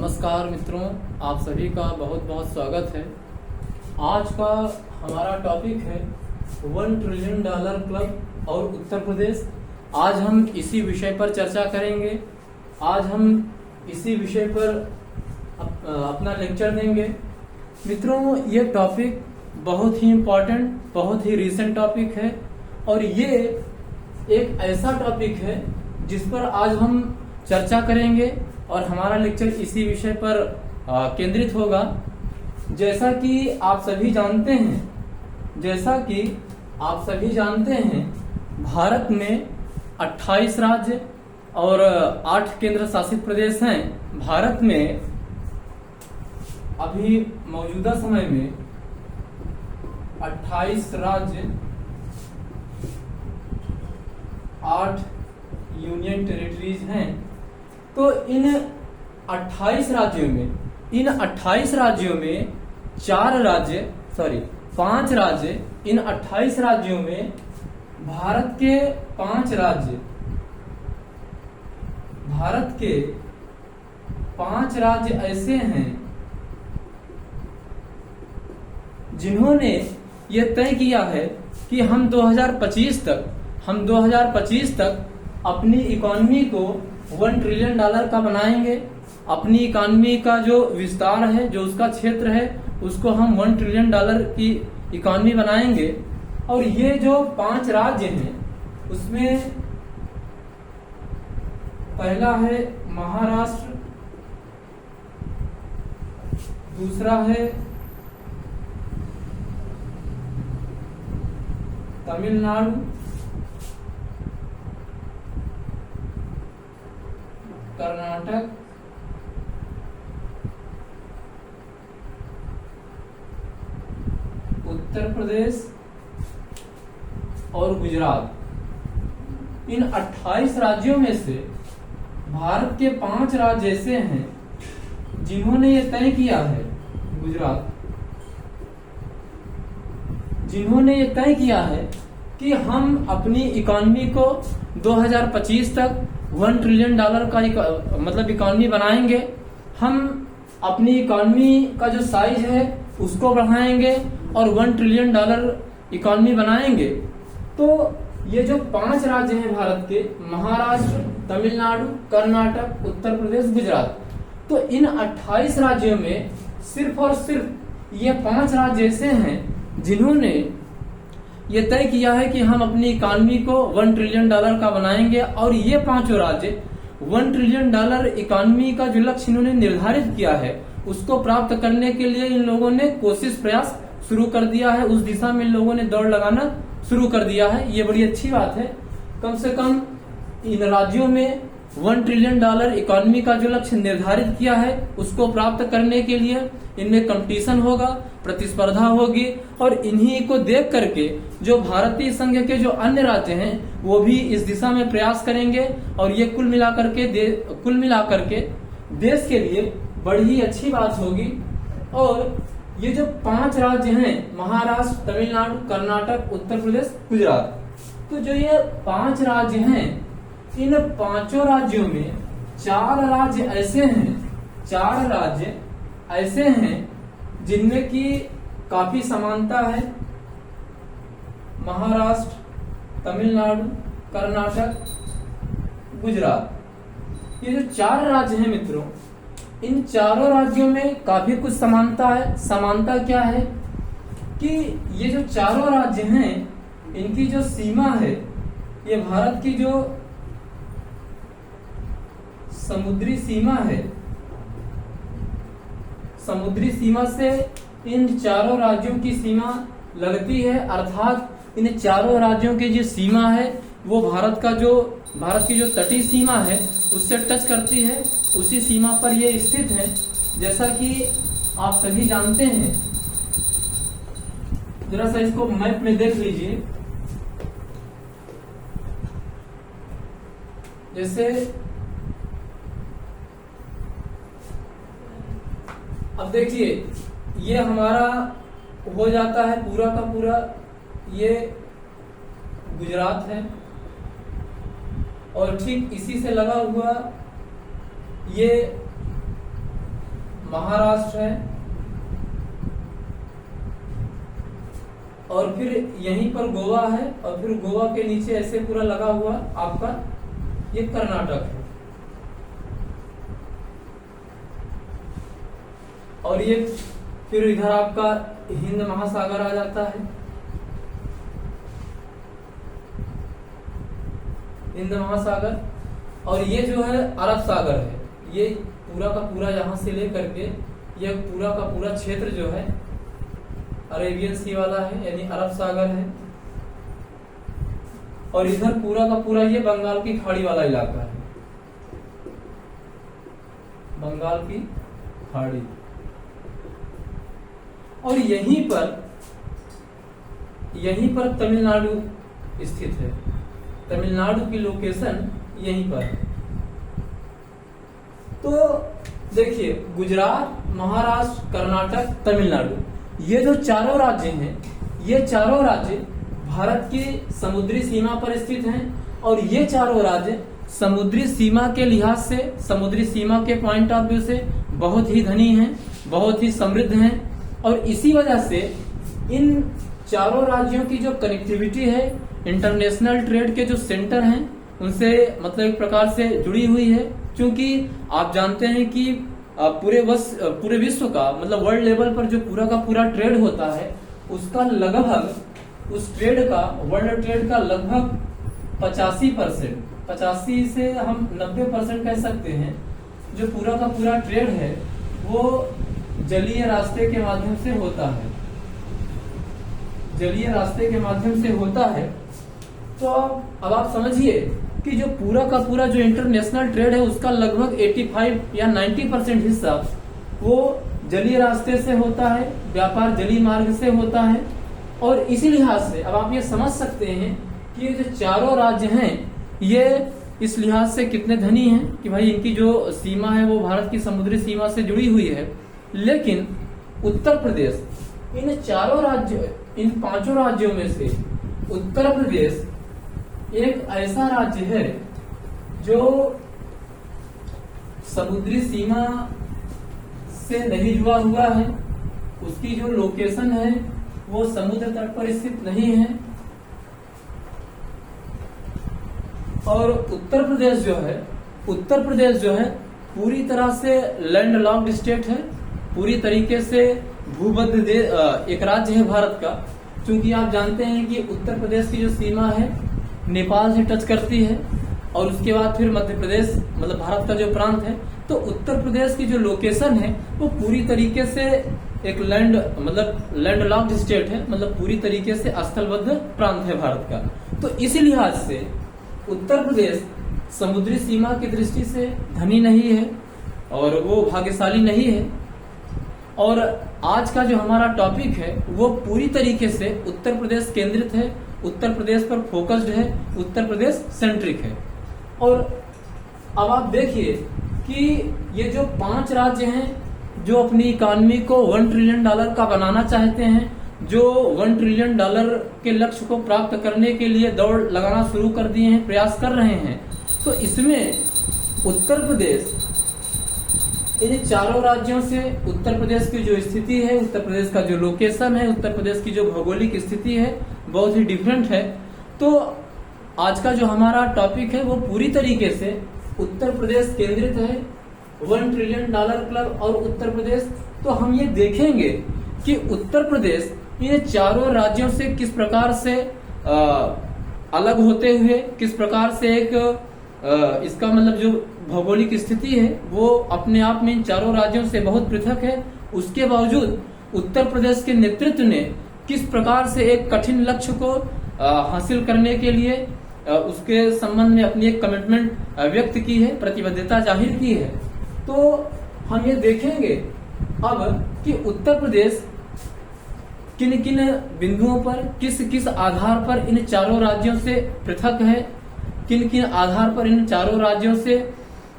नमस्कार मित्रों, आप सभी का बहुत बहुत स्वागत है। आज का हमारा टॉपिक है $1 ट्रिलियन क्लब और उत्तर प्रदेश। आज हम इसी विषय पर चर्चा करेंगे। आज हम इसी विषय पर अपना लेक्चर देंगे। मित्रों, ये टॉपिक बहुत ही इम्पोर्टेंट, बहुत ही रिसेंट टॉपिक है और ये एक ऐसा टॉपिक है जिस पर आज हम चर्चा करेंगे और हमारा लेक्चर इसी विषय पर केंद्रित होगा। जैसा कि आप सभी जानते हैं, भारत में 28 राज्य और 8 केंद्र शासित प्रदेश हैं। भारत में अभी मौजूदा समय में 28 राज्य, 8 यूनियन टेरिटरीज हैं। तो इन 28 राज्यों में 5 राज्य, इन 28 राज्यों में भारत के 5 राज्य ऐसे हैं जिन्होंने ये तय किया है कि हम 2025 तक अपनी इकोनॉमी को $1 ट्रिलियन का बनाएंगे। अपनी इकोनॉमी का जो विस्तार है, जो उसका क्षेत्र है, उसको हम $1 ट्रिलियन की इकोनॉमी बनाएंगे। और ये जो 5 राज्य हैं उसमें पहला है महाराष्ट्र, दूसरा है तमिलनाडु, कर्नाटक, उत्तर प्रदेश और गुजरात। इन 28 राज्यों में से भारत के 5 राज्य ऐसे हैं जिन्होंने ये तय किया है, जिन्होंने ये तय किया है कि हम अपनी इकोनॉमी को 2025 तक $1 ट्रिलियन का मतलब इकोनॉमी बनाएंगे। हम अपनी इकोनॉमी का जो साइज है उसको बढ़ाएंगे और $1 ट्रिलियन इकोनॉमी बनाएंगे। तो ये जो 5 राज्य हैं भारत के, महाराष्ट्र, तमिलनाडु, कर्नाटक, उत्तर प्रदेश, गुजरात, तो इन 28 राज्यों में सिर्फ और सिर्फ ये 5 राज्य ऐसे हैं जिन्होंने ये तय किया है कि हम अपनी इकोनॉमी को $1 ट्रिलियन का बनाएंगे। और ये 5 राज्य $1 ट्रिलियन इकोनॉमी का जो लक्ष्य इन्होंने निर्धारित किया है उसको प्राप्त करने के लिए इन लोगों ने प्रयास शुरू कर दिया है। उस दिशा में इन लोगों ने दौड़ लगाना शुरू कर दिया है। ये बड़ी अच्छी बात है। कम से कम इन राज्यों में $1 ट्रिलियन इकोनॉमी का जो लक्ष्य निर्धारित किया है उसको प्राप्त करने के लिए इनमें कंपटीशन होगा, प्रतिस्पर्धा होगी और इन्हीं को देख करके जो भारतीय संघ के जो अन्य राज्य हैं वो भी इस दिशा में प्रयास करेंगे और ये कुल मिलाकर के देश के लिए बड़ी ही अच्छी बात होगी। और ये जो 5 राज्य हैं, महाराष्ट्र, तमिलनाडु, कर्नाटक, उत्तर प्रदेश, गुजरात, तो जो ये 5 राज्य हैं, इन 5 राज्यों में 4 राज्य ऐसे हैं जिनमें की काफी समानता है। महाराष्ट्र, तमिलनाडु, कर्नाटक, गुजरात, ये जो 4 राज्य हैं मित्रों, इन चारों राज्यों में काफी कुछ समानता है। समानता क्या है कि ये जो चारों राज्य हैं इनकी जो सीमा है, ये भारत की जो समुद्री सीमा है, समुद्री सीमा से इन चारों राज्यों की सीमा लगती है। अर्थात इन चारों राज्यों की जो सीमा है वो भारत की जो तटीय सीमा है उससे टच करती है। उसी सीमा पर ये स्थित है। जैसा कि आप सभी जानते हैं, जरा सा इसको मैप में देख लीजिए। जैसे अब देखिए, ये हमारा हो जाता है पूरा का पूरा, ये गुजरात है और ठीक इसी से लगा हुआ ये महाराष्ट्र है, और फिर यहीं पर गोवा है, और फिर गोवा के नीचे ऐसे पूरा लगा हुआ आपका ये कर्नाटक है, और ये फिर इधर आपका हिंद महासागर आ जाता है, हिंद महासागर, और ये जो है अरब सागर है। ये पूरा का पूरा यहां से लेकर के ये पूरा का पूरा क्षेत्र जो है अरेबियन सी वाला है, यानी अरब सागर है, और इधर पूरा का पूरा ये बंगाल की खाड़ी वाला इलाका है, बंगाल की खाड़ी। और यहीं पर तमिलनाडु स्थित है, तमिलनाडु की लोकेशन यहीं पर है। तो देखिए, गुजरात, महाराष्ट्र, कर्नाटक, तमिलनाडु, ये जो चारों राज्य हैं, ये चारों राज्य भारत की समुद्री सीमा पर स्थित हैं, और ये चारों राज्य समुद्री सीमा के लिहाज से, समुद्री सीमा के पॉइंट ऑफ व्यू से बहुत ही धनी हैं, बहुत ही समृद्ध हैं, और इसी वजह से इन चारों राज्यों की जो कनेक्टिविटी है, इंटरनेशनल ट्रेड के जो सेंटर हैं उनसे मतलब एक प्रकार से जुड़ी हुई है। क्योंकि आप जानते हैं कि पूरे विश्व का मतलब वर्ल्ड लेवल पर जो पूरा का पूरा ट्रेड होता है, उसका लगभग, उस ट्रेड का, वर्ल्ड ट्रेड का लगभग 85%, 85 से हम 90% कह सकते हैं, जो पूरा का पूरा ट्रेड है वो जलीय रास्ते के माध्यम से होता है, जलीय रास्ते के माध्यम से होता है। तो अब आप समझिए कि जो पूरा का पूरा जो इंटरनेशनल ट्रेड है उसका लगभग 85 या 90% हिस्सा वो जलीय रास्ते से होता है, व्यापार जलीय मार्ग से होता है। और इसी लिहाज से अब आप ये समझ सकते हैं कि ये जो चारों राज्य हैं ये इस लिहाज से कितने धनी हैं कि भाई इनकी जो सीमा है वो भारत की समुद्री सीमा से जुड़ी हुई है। लेकिन उत्तर प्रदेश, इन चारों राज्यों, इन 5 राज्यों में से उत्तर प्रदेश एक ऐसा राज्य है जो समुद्री सीमा से नहीं जुड़ा हुआ है, उसकी जो लोकेशन है वो समुद्र तट पर स्थित नहीं है। और उत्तर प्रदेश जो है पूरी तरह से लैंड लॉक्ड स्टेट है, पूरी तरीके से भूबद्ध एक राज्य है भारत का। क्योंकि आप जानते हैं कि उत्तर प्रदेश की जो सीमा है नेपाल से टच करती है, और उसके बाद फिर मध्य प्रदेश मतलब भारत का जो प्रांत है, तो उत्तर प्रदेश की जो लोकेशन है वो पूरी तरीके से एक लैंड लॉक्ड स्टेट है, मतलब पूरी तरीके से स्थलबद्ध प्रांत है भारत का। तो इसी लिहाज से उत्तर प्रदेश समुद्री सीमा की दृष्टि से धनी नहीं है और वो भाग्यशाली नहीं है। और आज का जो हमारा टॉपिक है वो पूरी तरीके से उत्तर प्रदेश केंद्रित है, उत्तर प्रदेश पर फोकस्ड है, उत्तर प्रदेश सेंट्रिक है। और अब आप देखिए कि ये जो 5 राज्य हैं जो अपनी इकोनॉमी को $1 ट्रिलियन का बनाना चाहते हैं, जो $1 ट्रिलियन के लक्ष्य को प्राप्त करने के लिए दौड़ लगाना शुरू कर दिए हैं, प्रयास कर रहे हैं, तो इसमें उत्तर प्रदेश, इन चारों राज्यों से उत्तर प्रदेश की जो स्थिति है, उत्तर प्रदेश का जो लोकेशन है, उत्तर प्रदेश की जो भौगोलिक स्थिति है बहुत ही डिफरेंट है। तो आज का जो हमारा टॉपिक है वो पूरी तरीके से उत्तर प्रदेश केंद्रित है, $1 ट्रिलियन क्लब और उत्तर प्रदेश। तो हम ये देखेंगे कि उत्तर प्रदेश इन चारों राज्यों से किस प्रकार से अलग होते हुए, किस प्रकार से एक इसका मतलब जो भौगोलिक स्थिति है वो अपने आप में इन चारों राज्यों से बहुत पृथक है। उसके बावजूद उत्तर प्रदेश के नेतृत्व ने किस प्रकार से एक कठिन लक्ष्य को हासिल करने के लिए उसके संबंध में अपनी एक कमिटमेंट व्यक्त की है, प्रतिबद्धता जाहिर की है। तो हम ये देखेंगे अब कि उत्तर प्रदेश किन किन बिंदुओं पर, किस किस आधार पर इन चारों राज्यों से पृथक है, किन किन आधार पर इन चारों राज्यों से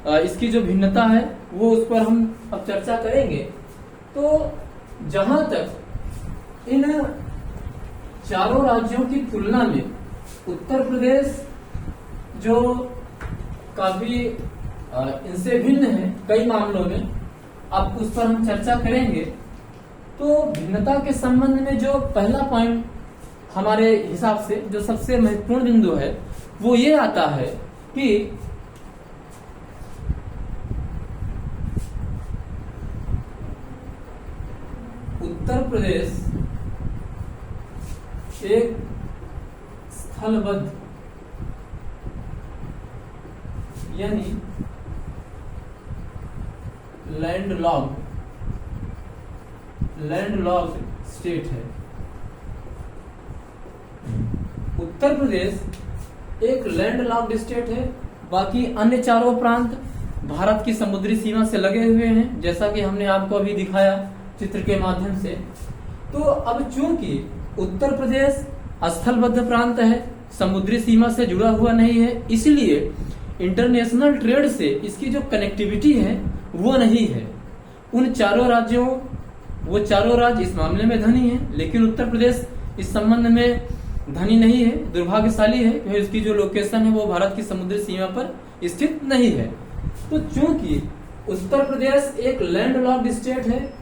इसकी जो भिन्नता है वो उस पर हम अब चर्चा करेंगे। तो जहां तक इन चारों राज्यों की तुलना में उत्तर प्रदेश जो काफी इनसे भिन्न है कई मामलों में, अब उस पर हम चर्चा करेंगे। तो भिन्नता के संबंध में जो पहला पॉइंट हमारे हिसाब से जो सबसे महत्वपूर्ण बिंदु है वो ये आता है कि उत्तर प्रदेश एक स्थलबद्ध यानी लैंडलॉक्ड स्टेट है। उत्तर प्रदेश एक लैंडलॉक्ड स्टेट है। बाकी अन्य चारों प्रांत भारत की समुद्री सीमा से लगे हुए हैं, जैसा कि हमने आपको अभी दिखाया चित्र के माध्यम से। तो अब चूंकि उत्तर प्रदेश स्थलबद्ध प्रांत है, समुद्री सीमा से जुड़ा हुआ नहीं है, इसलिए इंटरनेशनल ट्रेड से इसकी जो कनेक्टिविटी है वो नहीं है। उन चारों राज्यों, वो चारों राज्य इस मामले में धनी है, लेकिन उत्तर प्रदेश इस संबंध में धनी नहीं है, दुर्भाग्यशाली है, क्योंकि इसकी जो लोकेशन है वो भारत की समुद्री सीमा पर स्थित नहीं है। तो चूंकि उत्तर प्रदेश एक लैंडलॉक्ड स्टेट है,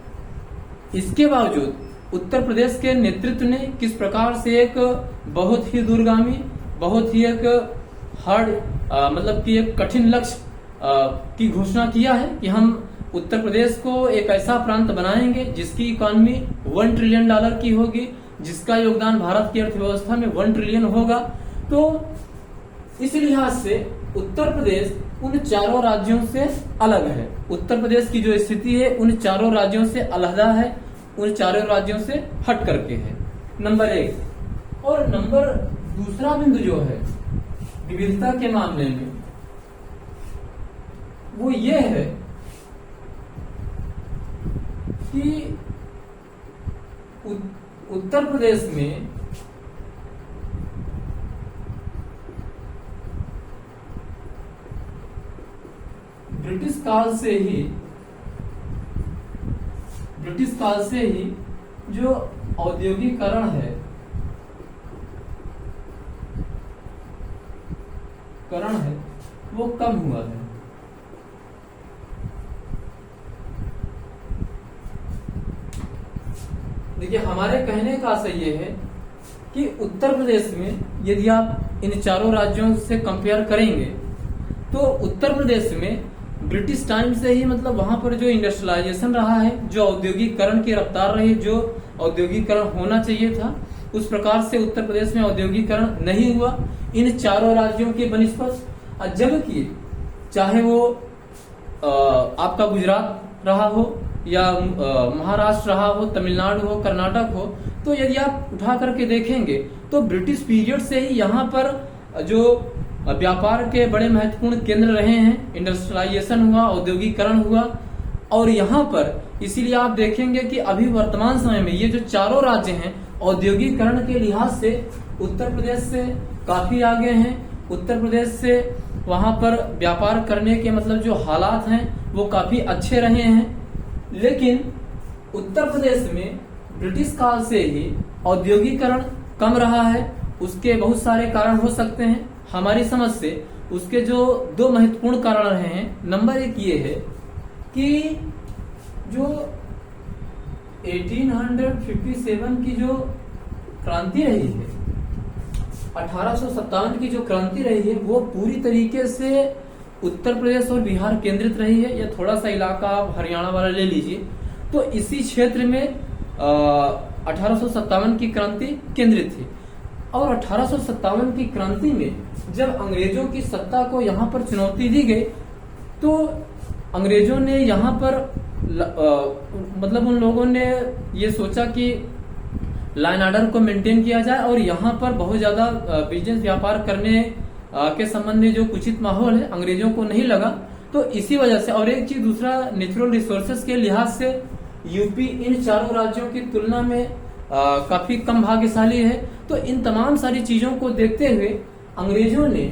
इसके बावजूद उत्तर प्रदेश के नेतृत्व ने किस प्रकार से एक बहुत ही दूरगामी, बहुत ही एक हार्ड मतलब कि एक कठिन लक्ष्य की घोषणा किया है कि हम उत्तर प्रदेश को एक ऐसा प्रांत बनाएंगे जिसकी इकोनॉमी $1 ट्रिलियन की होगी, जिसका योगदान भारत की अर्थव्यवस्था में 1 ट्रिलियन होगा। तो इस लिहाज से उत्तर प्रदेश उन चारों राज्यों से अलग है। उत्तर प्रदेश की जो स्थिति है उन चारों राज्यों से अलहदा है, उन चारों राज्यों से हट करके है, नंबर 1। और नंबर दूसरा बिंदु जो है विविधता के मामले में वो ये है कि उत्तर प्रदेश में ब्रिटिश काल से ही जो औद्योगिकरण है वो कम हुआ है। देखिए, हमारे कहने का आशय ये है कि उत्तर प्रदेश में यदि आप इन चारों राज्यों से कंपेयर करेंगे तो उत्तर प्रदेश में ब्रिटिश टाइम से ही मतलब वहां पर जो इंडस्ट्रियलाइजेशन रहा है, जो औद्योगिकरण की रफ्तार रही, जो औद्योगिकरण होना चाहिए था, उस प्रकार से उत्तर प्रदेश में औद्योगिकरण नहीं हुआ इन चारों राज्यों के बनिस्पत। जबकि चाहे वो आपका गुजरात रहा हो या महाराष्ट्र रहा हो, तमिलनाडु हो, कर्नाटक हो, तो यदि आप उठा करके देखेंगे तो ब्रिटिश पीरियड से ही यहाँ पर जो व्यापार के बड़े महत्वपूर्ण केंद्र रहे हैं, इंडस्ट्रियलाइजेशन हुआ, औद्योगिकरण हुआ। और यहाँ पर इसीलिए आप देखेंगे कि अभी वर्तमान समय में ये जो चारों राज्य हैं औद्योगिकरण के लिहाज से उत्तर प्रदेश से काफी आगे हैं। उत्तर प्रदेश से वहां पर व्यापार करने के मतलब जो हालात हैं वो काफी अच्छे रहे हैं। लेकिन उत्तर प्रदेश में ब्रिटिश काल से ही औद्योगिकरण कम रहा है। उसके बहुत सारे कारण हो सकते हैं। हमारी समझ से उसके जो 2 महत्वपूर्ण कारण रहे हैं, नंबर 1 ये है कि जो 1857 की जो क्रांति रही है, 1857 की जो क्रांति रही है, वो पूरी तरीके से उत्तर प्रदेश और बिहार केंद्रित रही है। या थोड़ा सा इलाका आप हरियाणा वाला ले लीजिए, तो इसी क्षेत्र में 1857 की क्रांति केंद्रित थी। और 1857 की क्रांति में जब अंग्रेजों की सत्ता को यहाँ पर चुनौती दी गई, तो अंग्रेजों ने यहाँ पर मतलब उन लोगों ने ये सोचा कि लाइन ऑर्डर को मेंटेन किया जाए और यहाँ पर बहुत ज्यादा बिजनेस व्यापार करने के संबंध में जो कुचित माहौल है अंग्रेजों को नहीं लगा। तो इसी वजह से, और एक चीज दूसरा, नेचुरल रिसोर्सेज के लिहाज से यूपी इन चारों राज्यों की तुलना में काफी कम भाग्यशाली है। तो इन तमाम सारी चीजों को देखते हुए अंग्रेजों ने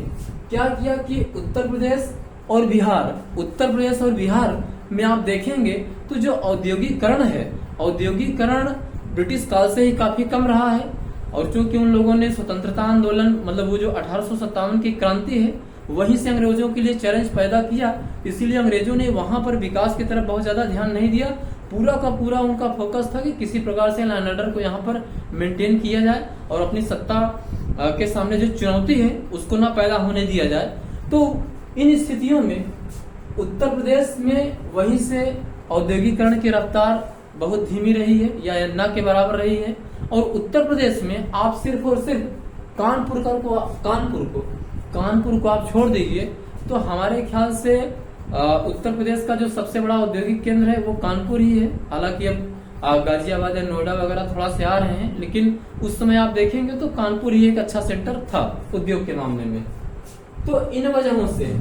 क्या किया कि उत्तर प्रदेश और बिहार में आप देखेंगे तो जो औद्योगिकरण है, औद्योगिकरण ब्रिटिश काल से ही काफी कम रहा है। और चूंकि उन लोगों ने स्वतंत्रता आंदोलन मतलब वो जो 1857 की क्रांति है वहीं से अंग्रेजों के लिए चैलेंज पैदा किया। इसीलिए अंग्रेजों ने वहां पर विकास की तरफ बहुत ज्यादा ध्यान नहीं दिया। पूरा का पूरा उनका फोकस था कि किसी प्रकार से लॉ एंड ऑर्डर को यहाँ पर मेंटेन किया जाए और अपनी सत्ता के सामने जो चुनौती है उसको ना पैदा होने दिया जाए। तो इन स्थितियों में उत्तर प्रदेश में वहीं से औद्योगिकरण की रफ्तार बहुत धीमी रही है या न के बराबर रही है। और उत्तर प्रदेश में आप सिर्फ और सिर्फ कानपुर को आप छोड़ दीजिए तो हमारे ख्याल से उत्तर प्रदेश का जो सबसे बड़ा औद्योगिक केंद्र है वो कानपुर ही है। हालांकि अब गाजियाबाद या नोएडा वगैरह थोड़ा से आ रहे हैं, लेकिन उस समय आप देखेंगे तो कानपुर ही एक अच्छा सेंटर था उद्योग के मामले में। तो इन वजहों से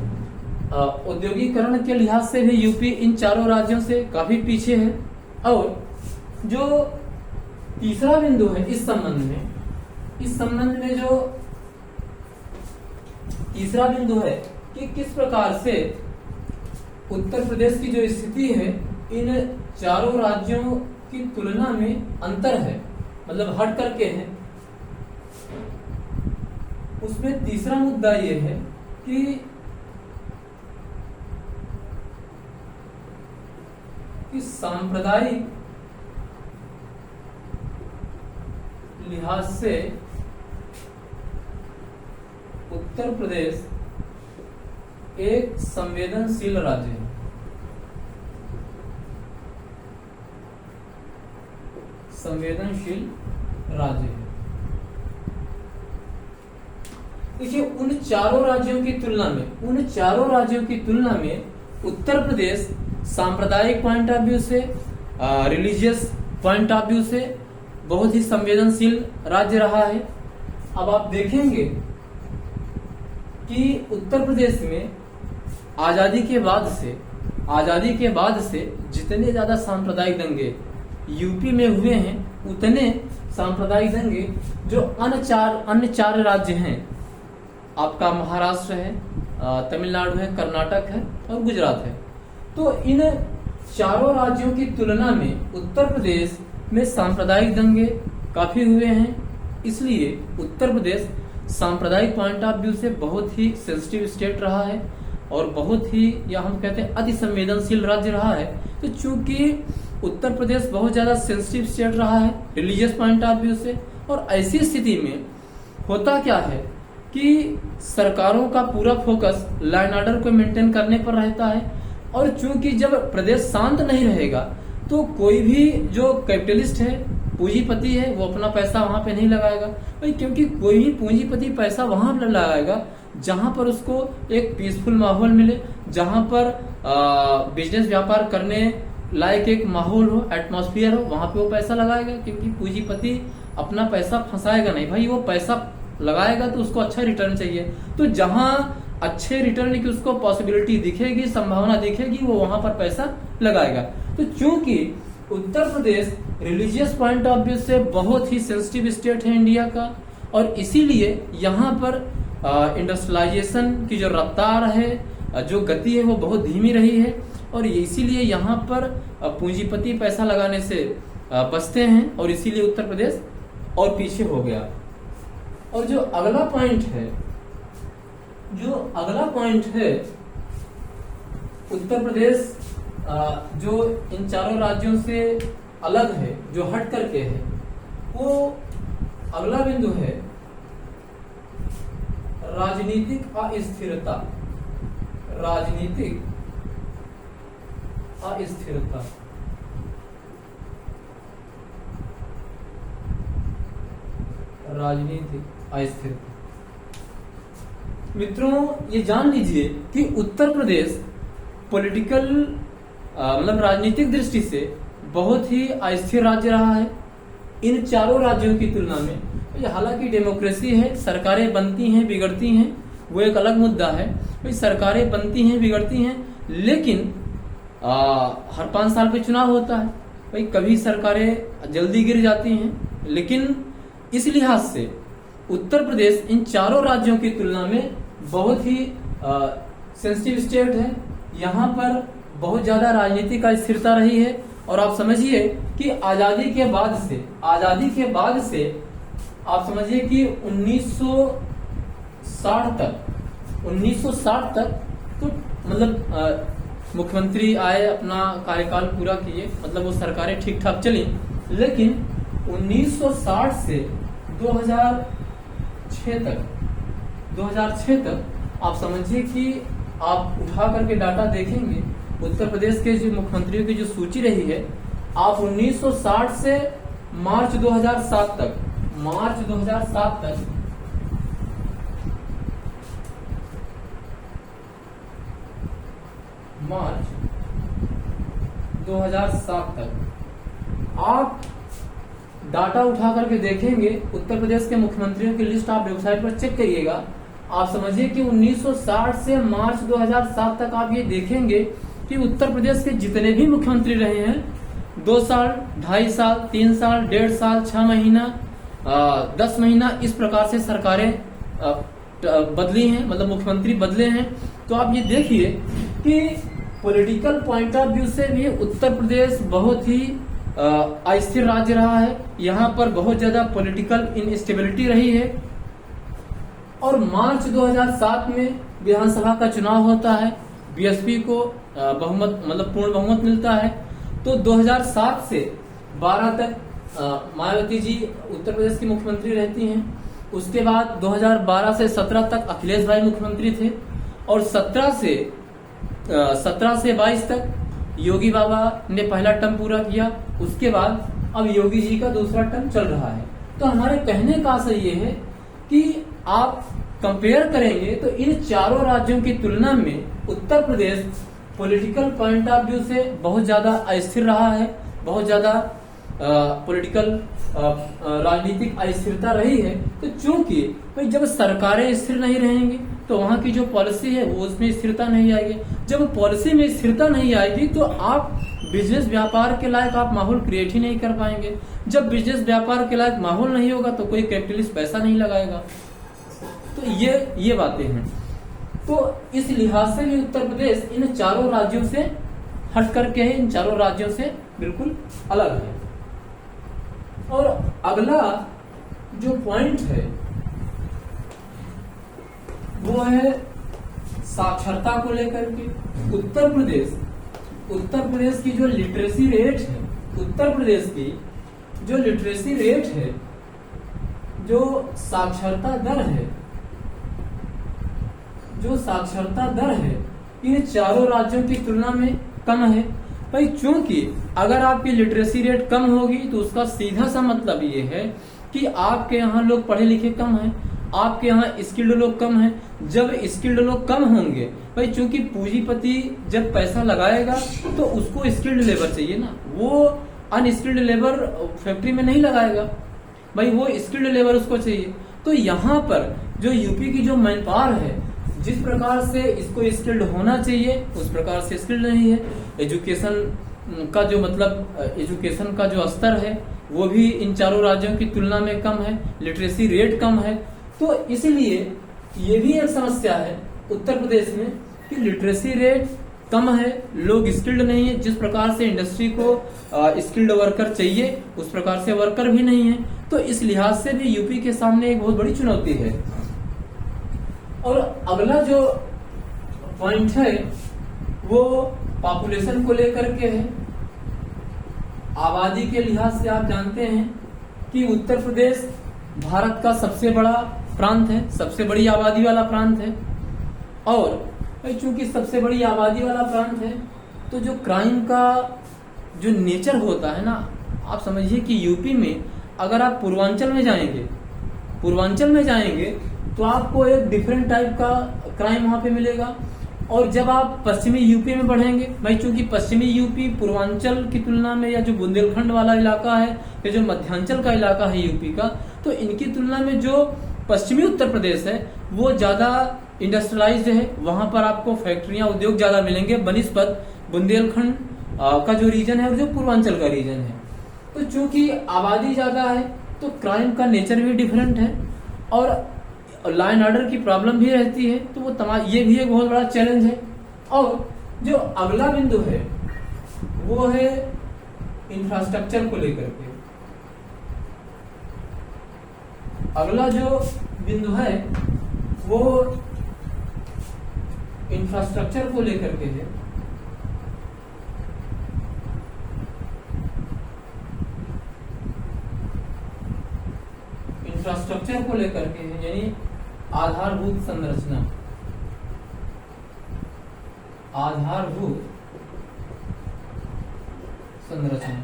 औद्योगिकरण के लिहाज से भी यूपी इन चारों राज्यों से काफी पीछे है। और जो तीसरा बिंदु है इस संबंध में जो तीसरा बिंदु है कि किस प्रकार से उत्तर प्रदेश की जो स्थिति है इन चारों राज्यों की तुलना में अंतर है, मतलब हट करके है। उसमें तीसरा मुद्दा ये है कि सांप्रदायिक लिहाज से उत्तर प्रदेश एक संवेदनशील राज्य है। देखिए उन चारों राज्यों की तुलना में उत्तर प्रदेश सांप्रदायिक पॉइंट ऑफ व्यू से, रिलीजियस पॉइंट ऑफ व्यू से बहुत ही संवेदनशील राज्य रहा है। अब आप देखेंगे कि उत्तर प्रदेश में आजादी के बाद से जितने ज्यादा सांप्रदायिक दंगे यूपी में हुए हैं उतने सांप्रदायिक दंगे जो अन्य चार राज्य हैं, आपका महाराष्ट्र है, तमिलनाडु है, कर्नाटक है और गुजरात है। तो इन चारों राज्यों की तुलना में उत्तर प्रदेश में सांप्रदायिक दंगे काफी हुए हैं। इसलिए उत्तर प्रदेश सांप्रदायिक पॉइंट ऑफ व्यू से बहुत ही सेंसिटिव स्टेट रहा है और बहुत ही, या हम कहते हैं, अति संवेदनशील राज्य रहा है। तो चूंकि उत्तर प्रदेश बहुत ज्यादा सेंसिटिव स्टेट रहा है रिलीजियस पॉइंट ऑफ व्यू से, और ऐसी स्थिति में होता क्या है कि सरकारों का पूरा फोकस लॉ एंड ऑर्डर को मेंटेन करने पर रहता है। और चूंकि जब प्रदेश शांत नहीं रहेगा तो कोई भी जो कैपिटलिस्ट है, पूंजीपति है, वो अपना पैसा वहां पे नहीं लगाएगा भाई, क्योंकि कोई भी पूंजीपति पैसा वहां पर लगाएगा जहां पर उसको एक पीसफुल माहौल मिले, जहां पर बिजनेस व्यापार करने लायक एक माहौल हो, एटमॉस्फेयर हो, वहां पे वो पैसा लगाएगा। क्योंकि पूंजीपति अपना पैसा फंसाएगा नहीं भाई, वो पैसा लगाएगा तो उसको अच्छा रिटर्न चाहिए। तो जहां अच्छे रिटर्न की उसको पॉसिबिलिटी दिखेगी, संभावना दिखेगी, वो वहां पर पैसा लगाएगा। तो चूंकि Uttar Pradesh religious point of view से बहुत ही सेंसिटिव स्टेट है इंडिया का, और इसीलिए यहाँ पर इंडस्ट्रियलाइजेशन की जो रफ्तार है, जो गति है, वो बहुत धीमी रही है। और इसीलिए यहाँ पर पूंजीपति पैसा लगाने से बचते हैं, और इसीलिए उत्तर प्रदेश और पीछे हो गया। और जो अगला पॉइंट है उत्तर प्रदेश जो इन चारों राज्यों से अलग है, जो हट करके है, वो अगला बिंदु है राजनीतिक अस्थिरता। राजनीतिक अस्थिरता। मित्रों, ये जान लीजिए कि उत्तर प्रदेश पॉलिटिकल मतलब राजनीतिक दृष्टि से बहुत ही अस्थिर राज्य रहा है इन चारों राज्यों की तुलना में। हालांकि डेमोक्रेसी है, सरकारें बनती हैं, बिगड़ती हैं, वो एक अलग मुद्दा है भाई। सरकारें बनती हैं, बिगड़ती हैं, लेकिन हर 5 साल पे चुनाव होता है भाई। कभी सरकारें जल्दी गिर जाती हैं, लेकिन इस लिहाज से उत्तर प्रदेश इन चारों राज्यों की तुलना में बहुत ही सेंसिटिव स्टेट है। यहाँ पर बहुत ज्यादा राजनीतिक अस्थिरता रही है। और आप समझिए कि आजादी के बाद से आप समझिए कि 1960 तक 1960 तक तो मतलब मुख्यमंत्री आए, अपना कार्यकाल पूरा किए, मतलब वो सरकारें ठीक ठाक चली। लेकिन 1960 से 2006 तक आप समझिए कि आप उठा करके डाटा देखेंगे, उत्तर प्रदेश के जो मुख्यमंत्रियों की जो सूची रही है, आप 1960 से मार्च 2007 तक, मार्च 2007 तक आप डाटा उठा करके देखेंगे, उत्तर प्रदेश के मुख्यमंत्रियों की लिस्ट आप वेबसाइट पर चेक करिएगा। आप समझिए कि 1960 से मार्च 2007 तक आप ये देखेंगे कि उत्तर प्रदेश के जितने भी मुख्यमंत्री रहे हैं, 2 साल, 2.5 साल, 3 साल, 1.5 साल, 6 महीना, 10 महीना, इस प्रकार से सरकारें बदली हैं, मतलब मुख्यमंत्री बदले हैं। तो आप ये देखिए कि पॉलिटिकल पॉइंट ऑफ व्यू से भी उत्तर प्रदेश बहुत ही अस्थिर राज्य रहा है। यहाँ पर बहुत ज्यादा पॉलिटिकल इनस्टेबिलिटी रही है। और मार्च 2007 में विधानसभा का चुनाव होता है, बीएसपी को बहुमत, मतलब पूर्ण बहुमत मिलता है। तो 2007 से 12 तक मायावती जी उत्तर प्रदेश की मुख्यमंत्री रहती हैं। उसके बाद 2012 से 17 तक अखिलेश भाई मुख्यमंत्री थे, और 17 से 22 तक योगी बाबा ने पहला टर्म पूरा किया। उसके बाद अब योगी जी का दूसरा टर्म चल रहा है। तो हमारे कहने का आशय ये है कि आप कंपेयर करेंगे तो इन चारों राज्यों की तुलना में Uttar Pradesh political point of view से बहुत ज्यादा अस्थिर रहा है, बहुत ज्यादा पॉलिटिकल राजनीतिक अस्थिरता रही है। तो चूंकि भाई जब सरकारें स्थिर नहीं रहेंगी तो वहां की जो पॉलिसी है वो उसमें स्थिरता नहीं आएगी। जब पॉलिसी में स्थिरता नहीं आएगी तो आप बिजनेस व्यापार के लायक आप माहौल क्रिएट ही नहीं कर पाएंगे। जब बिजनेस व्यापार के लायक माहौल नहीं होगा तो कोई कैपिटलिस्ट पैसा नहीं लगाएगा। तो ये बातें हैं। तो इस लिहाज से भी उत्तर प्रदेश इन चारों राज्यों से हट करके है, इन चारों राज्यों से बिल्कुल अलग है। और अगला जो पॉइंट है वो है साक्षरता को लेकर के। उत्तर प्रदेश की जो लिटरेसी रेट है, उत्तर प्रदेश की जो लिटरेसी रेट है, जो साक्षरता दर है, इन चारों राज्यों की तुलना में कम है। भाई चूंकि अगर आपकी लिटरेसी रेट कम होगी तो उसका सीधा सा मतलब ये है कि आपके यहाँ लोग पढ़े लिखे कम हैं, आपके यहाँ स्किल्ड लोग कम हैं। जब स्किल्ड लोग कम होंगे, भाई चूंकि पूंजीपति जब पैसा लगाएगा तो उसको स्किल्ड लेबर चाहिए ना, वो अनस्किल्ड लेबर फैक्ट्री में नहीं लगाएगा, भाई वो स्किल्ड लेबर उसको चाहिए। तो यहाँ पर जो यूपी की जो मैन पावर है, जिस प्रकार से इसको स्किल्ड होना चाहिए उस प्रकार से स्किल्ड नहीं है। एजुकेशन का जो मतलब एजुकेशन का जो स्तर है वो भी इन चारों राज्यों की तुलना में कम है, लिटरेसी रेट कम है। तो इसलिए ये भी एक समस्या है उत्तर प्रदेश में कि लिटरेसी रेट कम है, लोग स्किल्ड नहीं है। जिस प्रकार से इंडस्ट्री को स्किल्ड वर्कर चाहिए उस प्रकार से वर्कर भी नहीं है। तो इस लिहाज से भी यूपी के सामने एक बहुत बड़ी चुनौती है। और अगला जो पॉइंट है वो पॉपुलेशन को लेकर के है। आबादी के लिहाज से आप जानते हैं कि उत्तर प्रदेश भारत का सबसे बड़ा प्रांत है, सबसे बड़ी आबादी वाला प्रांत है। और चूंकि सबसे बड़ी आबादी वाला प्रांत है तो जो क्राइम का जो नेचर होता है ना, आप समझिए कि यूपी में अगर आप पूर्वांचल में जाएंगे तो आपको एक डिफरेंट टाइप का क्राइम वहां पे मिलेगा। और जब आप पश्चिमी यूपी में बढ़ेंगे, भाई चूंकि पश्चिमी यूपी पूर्वांचल की तुलना में, या जो बुंदेलखंड वाला इलाका है या जो मध्यांचल का इलाका है यूपी का, तो इनकी तुलना में जो पश्चिमी उत्तर प्रदेश है वो ज्यादा इंडस्ट्रियलाइज्ड है। वहां पर आपको फैक्ट्रियां, उद्योग ज्यादा मिलेंगे बनिस्पत बुंदेलखंड का जो रीजन है और जो पूर्वांचल का रीजन है। तो चूंकि आबादी ज्यादा है तो क्राइम का नेचर भी डिफरेंट है और लाइन ऑर्डर की प्रॉब्लम भी रहती है। तो वो ये भी एक बहुत बड़ा चैलेंज है। और जो अगला बिंदु है वो है इंफ्रास्ट्रक्चर को लेकर के। अगला जो बिंदु है वो इंफ्रास्ट्रक्चर को लेकर के है। इंफ्रास्ट्रक्चर को लेकर के है, यानी आधारभूत संरचना। आधारभूत संरचना।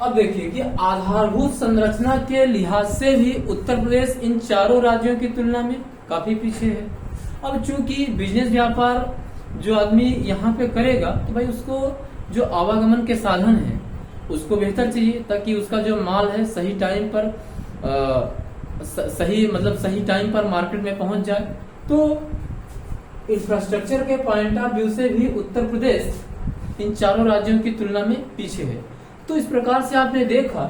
अब देखिए कि आधारभूत संरचना के लिहाज से भी उत्तर प्रदेश इन चारों राज्यों की तुलना में काफी पीछे है। अब चूंकि बिजनेस व्यापार जो आदमी यहाँ पे करेगा तो भाई उसको जो आवागमन के साधन है उसको बेहतर चाहिए, ताकि उसका जो माल है सही टाइम पर सही टाइम पर मार्केट में पहुंच जाए। तो इंफ्रास्ट्रक्चर के पॉइंट ऑफ व्यू से भी उत्तर प्रदेश इन चारों राज्यों की तुलना में पीछे है। तो इस प्रकार से आपने देखा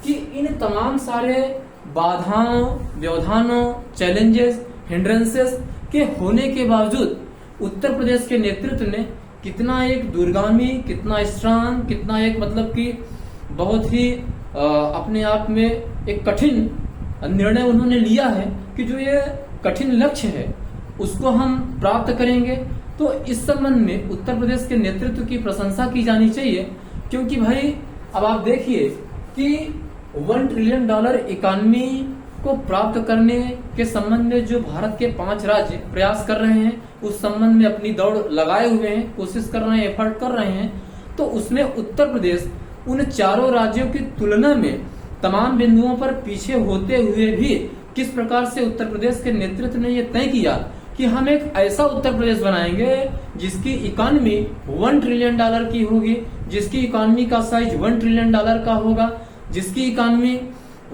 कि इन तमाम सारे बाधाओं, व्यवधानों, चैलेंजेस, हिंड्रेंसेस के होने के बावजूद उत्तर प्रदेश के नेतृत्व ने कितना एक दूरगामी, कितना स्ट्रांग, कितना एक मतलब कि बहुत ही अपने आप में एक कठिन निर्णय उन्होंने लिया है कि जो ये कठिन लक्ष्य है उसको हम प्राप्त करेंगे। तो इस संबंध में उत्तर प्रदेश के नेतृत्व की प्रशंसा की जानी चाहिए, क्योंकि भाई अब आप देखिए कि $1 ट्रिलियन इकॉनमी को प्राप्त करने के संबंध में जो भारत के 5 राज्य प्रयास कर रहे हैं, उस संबंध में अपनी दौड़ लगाए हुए हैं, कोशिश कर रहे हैं, एफर्ट कर रहे हैं, तो उसमें उत्तर प्रदेश उन चारों राज्यों की तुलना में तमाम बिंदुओं पर पीछे होते हुए भी किस प्रकार से उत्तर प्रदेश के नेतृत्व ने यह तय किया कि हम एक ऐसा उत्तर प्रदेश बनाएंगे जिसकी इकॉनमी $1 ट्रिलियन की होगी, जिसकी इकॉनमी का साइज $1 ट्रिलियन का होगा, जिसकी इकॉनमी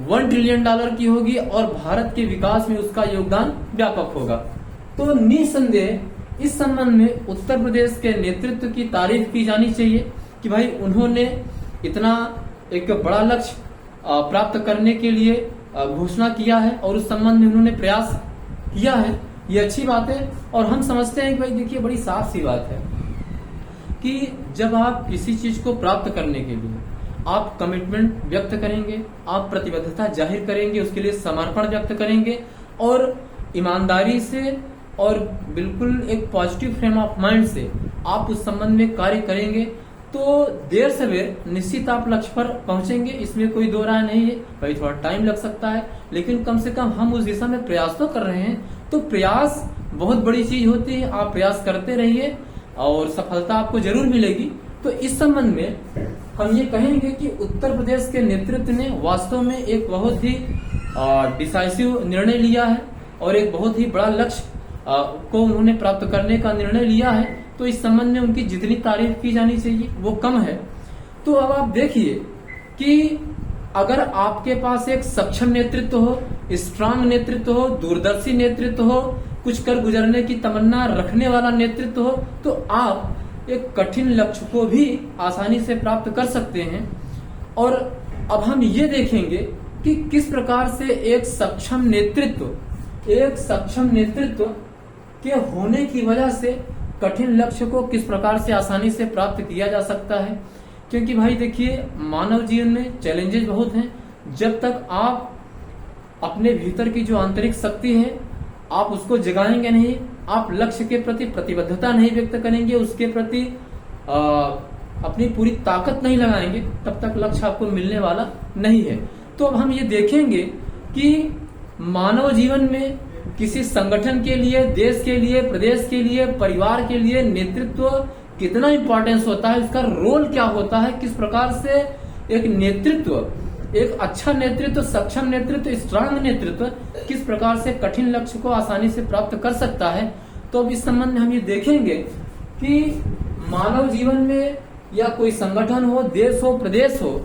$1 ट्रिलियन की होगी और भारत के विकास में उसका योगदान व्यापक होगा। तो निसंदेह इस संबंध में उत्तर प्रदेश के नेतृत्व की तारीफ की जानी चाहिए कि भाई उन्होंने इतना एक बड़ा लक्ष्य प्राप्त करने के लिए घोषणा किया है और उस संबंध में उन्होंने प्रयास किया है। ये अच्छी बात है और हम समझते हैं कि भाई देखिए बड़ी साफ सी बात है कि जब आप किसी चीज को प्राप्त करने के लिए आप कमिटमेंट व्यक्त करेंगे, आप प्रतिबद्धता जाहिर करेंगे, उसके लिए समर्पण व्यक्त करेंगे और ईमानदारी से और बिल्कुल एक पॉजिटिव फ्रेम ऑफ माइंड से आप उस संबंध में कार्य करेंगे तो देर सवेर निश्चित आप लक्ष्य पर पहुंचेंगे। इसमें कोई दो राय नहीं है। भाई थोड़ा टाइम लग सकता है, लेकिन कम से कम हम उस दिशा में प्रयास तो कर रहे हैं। तो प्रयास बहुत बड़ी चीज होती है, आप प्रयास करते रहिए और सफलता आपको जरूर मिलेगी। तो इस संबंध में हम ये कहेंगे कि उत्तर प्रदेश के नेतृत्व ने वास्तव में एक बहुत ही डिसाइसिव निर्णय लिया है और एक बहुत ही बड़ा लक्ष्य को उन्होंने प्राप्त करने का निर्णय लिया है। तो इस संबंध में उनकी जितनी तारीफ की जानी चाहिए वो कम है। तो अब आप देखिए कि अगर आपके पास एक सक्षम नेतृत्व हो, स्ट्रांग नेतृत्व हो, दूरदर्शी नेतृत्व हो, कुछ कर गुजरने की तमन्ना रखने वाला नेतृत्व हो, तो आप एक कठिन लक्ष्य को भी आसानी से प्राप्त कर सकते हैं। और अब हम ये देखेंगे कि किस प्रकार से एक सक्षम नेतृत्व के होने की वजह से कठिन लक्ष्य को किस प्रकार से आसानी से प्राप्त किया जा सकता है। क्योंकि भाई देखिए मानव जीवन में चैलेंजेस बहुत हैं। जब तक आप अपने भीतर की जो आंतरिक शक्ति है आप उसको जगाएंगे नहीं, आप लक्ष्य के प्रति प्रतिबद्धता नहीं व्यक्त करेंगे, उसके प्रति अपनी पूरी ताकत नहीं लगाएंगे, तब तक लक्ष्य आपको मिलने वाला नहीं है। तो अब हम ये देखेंगे कि मानव जीवन में किसी संगठन के लिए, देश के लिए, प्रदेश के लिए, परिवार के लिए नेतृत्व कितना इंपॉर्टेंस होता है, इसका रोल क्या होता है, किस प्रकार से एक नेतृत्व, एक अच्छा नेतृत्व, सक्षम नेतृत्व, स्ट्रांग नेतृत्व किस प्रकार से कठिन लक्ष्य को आसानी से प्राप्त कर सकता है। तो अब इस संबंध में हम ये देखेंगे कि मानव जीवन में या कोई संगठन हो, देश हो, प्रदेश हो,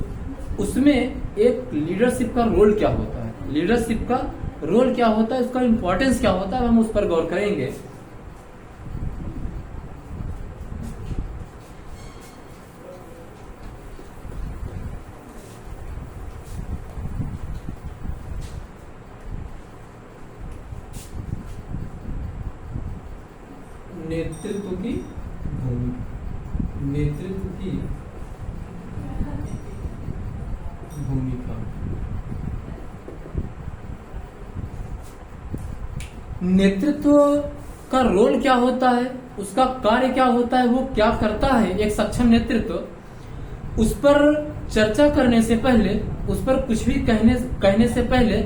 उसमें एक लीडरशिप का रोल क्या होता है, लीडरशिप का रोल क्या होता है, उसका इंपॉर्टेंस क्या होता है, हम उस पर गौर करेंगे। नेतृत्व की भूमिका। नेतृत्व का रोल क्या होता है, उसका कार्य क्या होता है, वो क्या करता है एक सक्षम नेतृत्व, उस पर चर्चा करने से पहले, उस पर कुछ भी कहने से पहले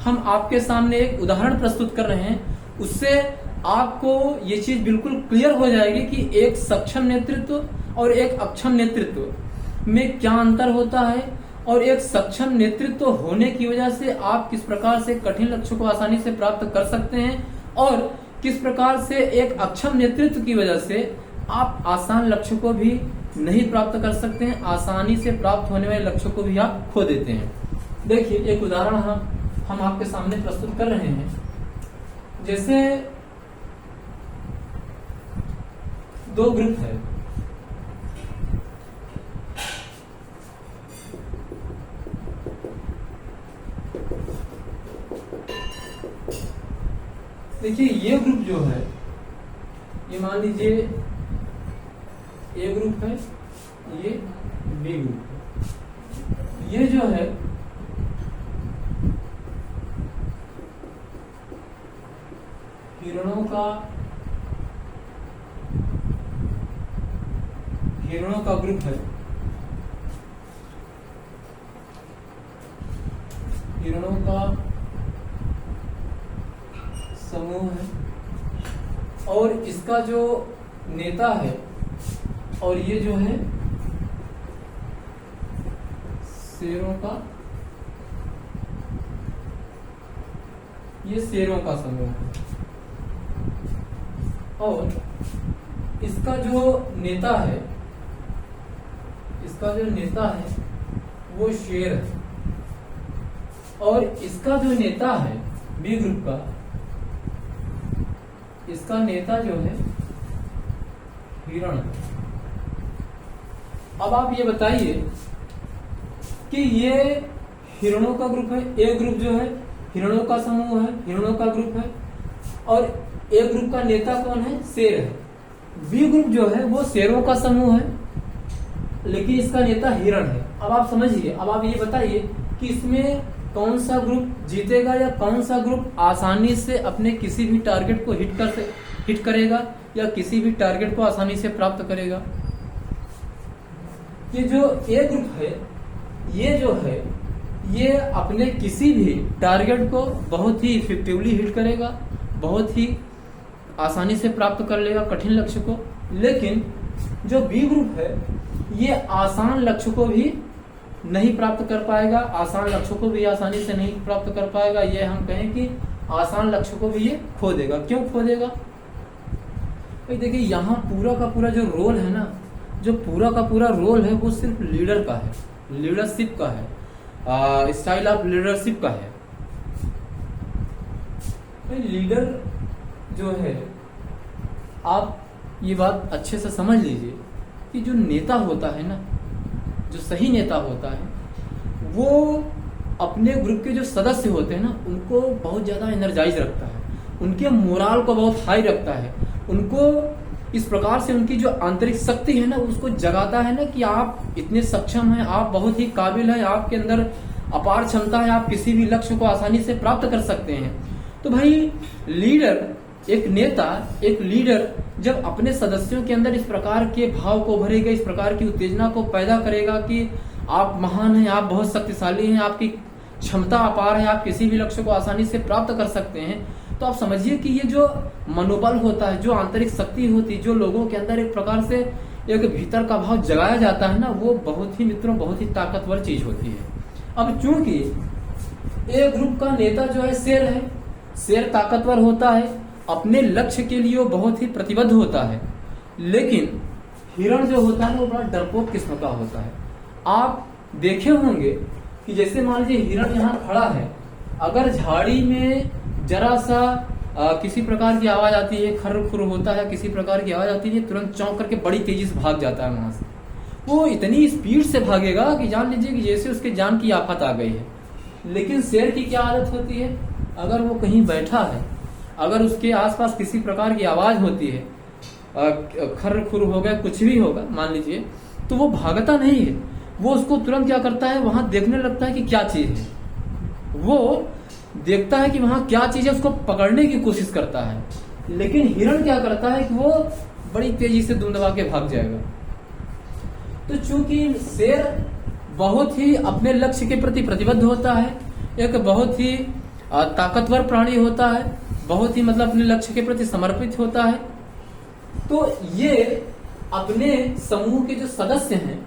हम आपके सामने एक उदाहरण प्रस्तुत कर रहे हैं। उससे आपको ये चीज बिल्कुल क्लियर हो जाएगी कि एक सक्षम नेतृत्व और एक अक्षम नेतृत्व में क्या अंतर होता है, और एक सक्षम नेतृत्व होने की वजह से आप किस प्रकार से कठिन लक्ष्यों को आसानी से प्राप्त कर सकते हैं, और किस प्रकार से एक अक्षम नेतृत्व की वजह से आप आसान लक्ष्य को भी नहीं प्राप्त कर सकते हैं, आसानी से प्राप्त होने वाले लक्ष्यों को भी आप खो देते हैं। देखिए एक उदाहरण हम आपके सामने प्रस्तुत कर रहे हैं। जैसे दो ग्रुप है, देखिए ये ग्रुप जो है, ये मान लीजिए ए ग्रुप है, ये बी ग्रुप है। ये जो है हिरणों का ग्रुप है, हिरणों का समूह है, और इसका जो नेता है, और ये जो है शेरों का, ये शेरों का समूह है, और इसका जो नेता है, इसका जो नेता है वो शेर है, और इसका जो नेता है बी ग्रुप का, इसका नेता जो है हिरण। अब आप ये बताइए कि ये हिरणों का ग्रुप है, ए ग्रुप जो है हिरणों का समूह है, हिरणों का ग्रुप है, और ए ग्रुप का नेता कौन है, शेर है। बी ग्रुप जो है वो शेरों का समूह है, लेकिन इसका नेता हिरण है। अब आप समझिए, अब आप ये बताइए कि इसमें कौन सा ग्रुप जीतेगा, या कौन सा ग्रुप आसानी से अपने किसी भी टारगेट को हिट करेगा, या किसी भी टारगेट को आसानी से प्राप्त करेगा। ये जो ए ग्रुप है, ये जो है ये अपने किसी भी टारगेट को बहुत ही इफेक्टिवली हिट करेगा, बहुत ही आसानी से प्राप्त कर लेगा कठिन लक्ष्य को। लेकिन जो बी ग्रुप है ये आसान लक्ष्य को भी नहीं प्राप्त कर पाएगा, आसान लक्ष्यों को भी आसानी से नहीं प्राप्त कर पाएगा। ये हम कहें कि आसान लक्ष्य को भी ये खो देगा। क्यों खो देगा? भाई देखिए यहाँ पूरा का पूरा जो रोल है ना, जो पूरा का पूरा रोल है वो सिर्फ लीडर का है, लीडरशिप का है, स्टाइल ऑफ लीडरशिप का है। भाई लीडर जो है, आप ये बात अच्छे से समझ लीजिए कि जो नेता होता है ना, जो सही नेता होता है वो अपने ग्रुप के जो सदस्य होते हैं ना उनको बहुत ज्यादा एनर्जाइज रखता है, उनके मोराल को बहुत हाई रखता है, उनको इस प्रकार से उनकी जो आंतरिक शक्ति है ना उसको जगाता है ना कि आप इतने सक्षम हैं, आप बहुत ही काबिल हैं, आपके अंदर अपार क्षमता है, आप किसी भी लक्ष्य को आसानी से प्राप्त कर सकते हैं। तो भाई लीडर, एक नेता, एक लीडर जब अपने सदस्यों के अंदर इस प्रकार के भाव को भरेगा, इस प्रकार की उत्तेजना को पैदा करेगा कि आप महान हैं, आप बहुत शक्तिशाली हैं, आपकी क्षमता अपार है, आप किसी भी लक्ष्य को आसानी से प्राप्त कर सकते हैं, तो आप समझिए कि ये जो मनोबल होता है, जो आंतरिक शक्ति होती है, जो लोगों के अंदर एक प्रकार से एक भीतर का भाव जगाया जाता है ना, वो बहुत ही मित्रों बहुत ही ताकतवर चीज होती है। अब चूंकि ए ग्रुप का नेता जो है शेर है, शेर ताकतवर होता है, अपने लक्ष्य के लिए वो बहुत ही प्रतिबद्ध होता है, लेकिन हिरण जो होता है वो बड़ा डरपोक किस्म का होता है। आप देखे होंगे कि जैसे मान लीजिए हिरण यहाँ खड़ा है, अगर झाड़ी में जरा सा किसी प्रकार की आवाज आती है, खर्र खुर होता है, किसी प्रकार की आवाज आती है, तुरंत चौंक करके बड़ी तेजी से भाग जाता है वहां से। वो इतनी स्पीड से भागेगा कि जान लीजिए कि जैसे उसके जान की आफत आ गई है। लेकिन शेर की क्या आदत होती है, अगर वो कहीं बैठा है, अगर उसके आसपास किसी प्रकार की आवाज होती है, खर्र खुर हो गया, कुछ भी होगा मान लीजिए, तो वो भागता नहीं है, वो उसको तुरंत क्या करता है, वहां देखने लगता है कि क्या चीज है। वो देखता है कि वहां क्या चीज है, उसको पकड़ने की कोशिश करता है। लेकिन हिरण क्या करता है कि वो बड़ी तेजी से दुम दबा के भाग जाएगा। तो चूंकि शेर बहुत ही अपने लक्ष्य के प्रति प्रतिबद्ध होता है, एक बहुत ही ताकतवर प्राणी होता है, बहुत ही मतलब अपने लक्ष्य के प्रति समर्पित होता है, तो ये अपने समूह के जो सदस्य हैं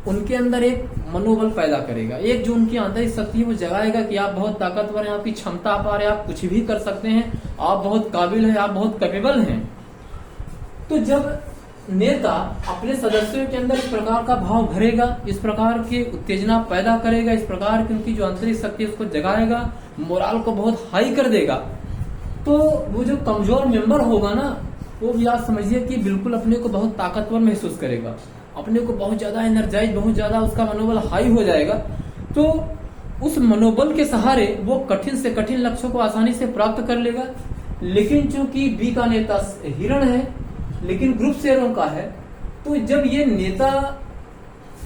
उनके अंदर एक मनोबल पैदा करेगा, एक जो उनकी आंतरिक शक्ति है वो जगाएगा कि आप बहुत ताकतवर हैं, आपकी क्षमता अपार है, आप कुछ भी कर सकते हैं, आप बहुत काबिल हैं, आप बहुत कैपेबल हैं। तो जब नेता अपने सदस्यों के अंदर इस प्रकार का भाव भरेगा, इस प्रकार की उत्तेजना पैदा करेगा, इस प्रकार की उनकी जो आंतरिक शक्ति है उसको जगाएगा, मोराल को बहुत हाई कर देगा, तो वो जो कमजोर मेंबर होगा ना, वो भी आप समझिए कि बिल्कुल अपने को बहुत ताकतवर महसूस करेगा, अपने को बहुत ज्यादा एनर्जाइज, बहुत ज्यादा उसका मनोबल हाई हो जाएगा। तो उस मनोबल के सहारे वो कठिन से कठिन लक्ष्यों को आसानी से प्राप्त कर लेगा। लेकिन चूंकि बी का नेता हिरण है, लेकिन ग्रुप शेरों का है, तो जब ये नेता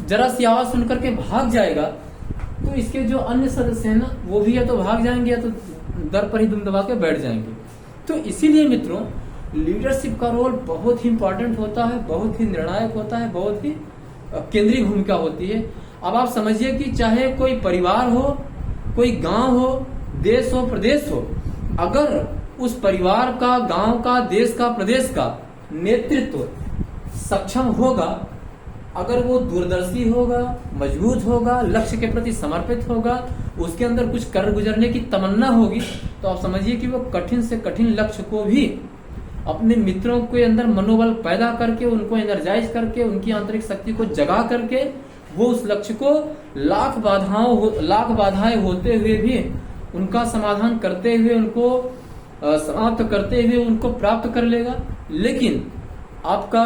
जरा सी आवाज सुनकर के भाग जाएगा, तो इसके जो अन्य सदस्य हैं ना, वो भी या तो भाग जाएंगे या तो दर पर ही दुम दबा के बैठ जाएंगे। तो इसीलिए मित्रों, लीडरशिप का रोल बहुत ही इंपॉर्टेंट होता है, बहुत ही निर्णायक होता है, बहुत ही केंद्रीय भूमिका होती है। अब आप समझिए कि चाहे कोई परिवार हो, कोई गांव हो, देश हो, प्रदेश हो, अगर उस परिवार का, गांव का, देश का, प्रदेश का नेतृत्व सक्षम होगा, अगर वो दूरदर्शी होगा, मजबूत होगा, लक्ष्य के प्रति समर्पित होगा, उसके अंदर कुछ कर गुजरने की तमन्ना होगी, तो आप समझिए कि वो कठिन से कठिन लक्ष्य को भी अपने मित्रों के अंदर मनोबल पैदा करके, उनको एनर्जाइज करके, उनकी आंतरिक शक्ति को जगा करके, वो उस लक्ष्य को लाख बाधाएं होते हुए भी उनका समाधान करते हुए, उनको समाप्त करते हुए उनको प्राप्त कर लेगा। लेकिन आपका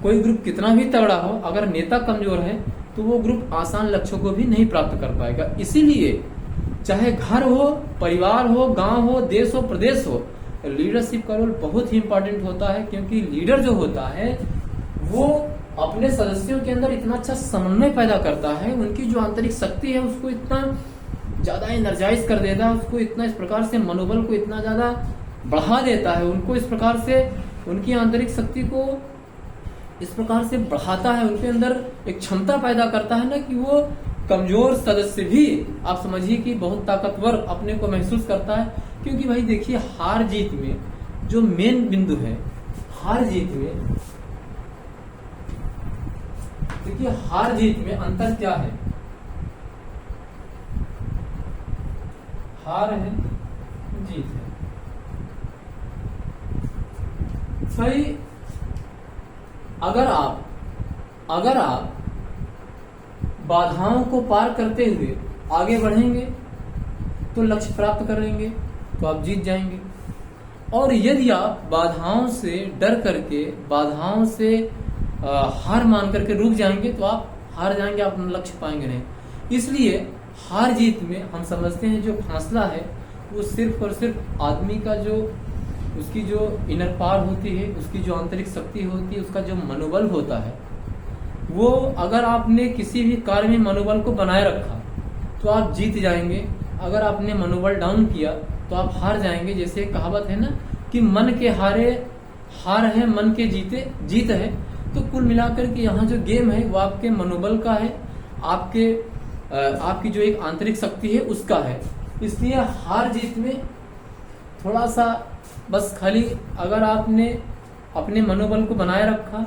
कोई ग्रुप कितना भी तगड़ा हो, अगर नेता कमजोर है तो वो ग्रुप आसान लक्ष्यों को भी नहीं प्राप्त कर पाएगा। इसीलिए चाहे घर हो, परिवार हो, गांव हो, देश हो, प्रदेश हो, लीडरशिप का रोल बहुत ही इंपॉर्टेंट होता है, क्योंकि लीडर जो होता है वो अपने सदस्यों के अंदर इतना अच्छा समन्वय पैदा करता है, उनकी जो आंतरिक शक्ति है उसको इतना ज्यादा एनर्जाइज कर देता है, उसको इतना इस प्रकार से मनोबल को इतना ज्यादा बढ़ा देता है, उनको इस प्रकार से उनकी आंतरिक शक्ति को इस प्रकार से बढ़ाता है, उनके अंदर एक क्षमता पैदा करता है ना कि वो कमजोर सदस्य भी आप समझिए कि बहुत ताकतवर अपने को महसूस करता है। क्योंकि भाई देखिए, हार जीत में जो मेन बिंदु है, हार जीत में देखिए, हार जीत में अंतर क्या है? हार है, जीत है। भाई अगर आप बाधाओं को पार करते हुए आगे बढ़ेंगे तो लक्ष्य प्राप्त करेंगे, तो आप जीत जाएंगे। और यदि आप बाधाओं से डर करके, बाधाओं से हार मान करके रुक जाएंगे तो आप हार जाएंगे, आप अपना लक्ष्य पाएंगे नहीं। इसलिए हार जीत में हम समझते हैं जो फासला है वो सिर्फ और सिर्फ आदमी का जो उसकी जो इनर पावर होती है, उसकी जो आंतरिक शक्ति होती है, उसका जो मनोबल होता है, वो अगर आपने किसी भी कार्य में मनोबल को बनाए रखा तो आप जीत जाएंगे। अगर आपने मनोबल डाउन किया तो आप हार जाएंगे। जैसे एक कहावत है ना कि मन के हारे हार है, मन के जीते जीत है। तो कुल मिलाकर के यहाँ जो गेम है वो आपके मनोबल का है, आपकी जो एक आंतरिक शक्ति है उसका है। इसलिए हार जीत में थोड़ा सा बस खाली अगर आपने अपने मनोबल को बनाए रखा,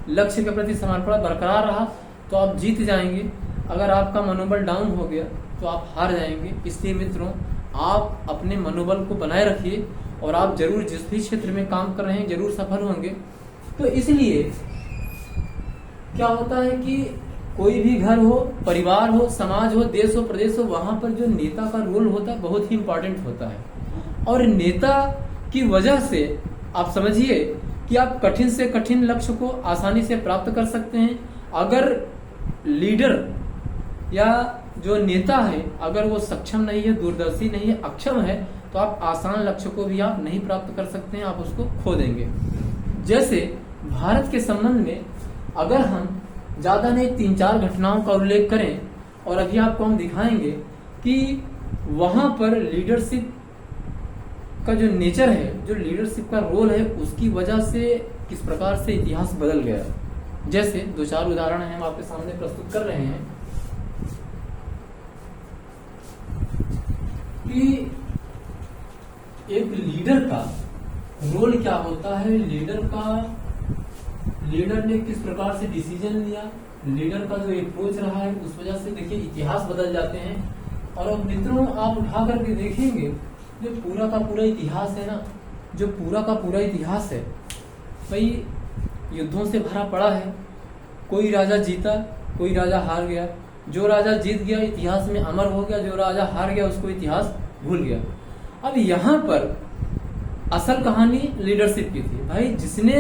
लक्ष्य के प्रति समर्पण बरकरार रहा तो आप जीत जाएंगे। अगर आपका मनोबल डाउन हो गया तो आप हार जाएंगे। इसलिए मित्रों, आप अपने मनोबल को बनाए रखिए और आप जरूर जिस भी क्षेत्र में काम कर रहे हैं जरूर सफल होंगे। तो इसलिए क्या होता है कि कोई भी घर हो, परिवार हो, समाज हो, देश हो, प्रदेश हो, वहां पर जो नेता का रोल होता है बहुत ही इंपॉर्टेंट होता है। और नेता की वजह से आप समझिए कि आप कठिन से कठिन लक्ष्य को आसानी से प्राप्त कर सकते हैं। अगर लीडर या जो नेता है अगर वो सक्षम नहीं है, दूरदर्शी नहीं है, अक्षम है, तो आप आसान लक्ष्य को भी आप नहीं प्राप्त कर सकते हैं, आप उसको खो देंगे। जैसे भारत के संबंध में अगर हम ज्यादा नहीं 3-4 घटनाओं का उल्लेख करें और अभी आपको हम दिखाएंगे कि वहां पर लीडरशिप का जो नेचर है, जो लीडरशिप का रोल है, उसकी वजह से किस प्रकार से इतिहास बदल गया। जैसे 2-4 उदाहरण हम आपके सामने प्रस्तुत कर रहे हैं कि एक लीडर का रोल क्या होता है, लीडर ने किस प्रकार से डिसीजन लिया, लीडर का जो अप्रोच रहा है, उस वजह से देखिए इतिहास बदल जाते हैं। और अब मित्रों आप उठा करके देखेंगे जो पूरा का पूरा इतिहास है ना, जो पूरा का पूरा इतिहास है भाई युद्धों से भरा पड़ा है। कोई राजा जीता, कोई राजा हार गया। जो राजा जीत गया इतिहास में अमर हो गया, जो राजा हार गया उसको इतिहास भूल गया। अब यहाँ पर असल कहानी लीडरशिप की थी भाई, जिसने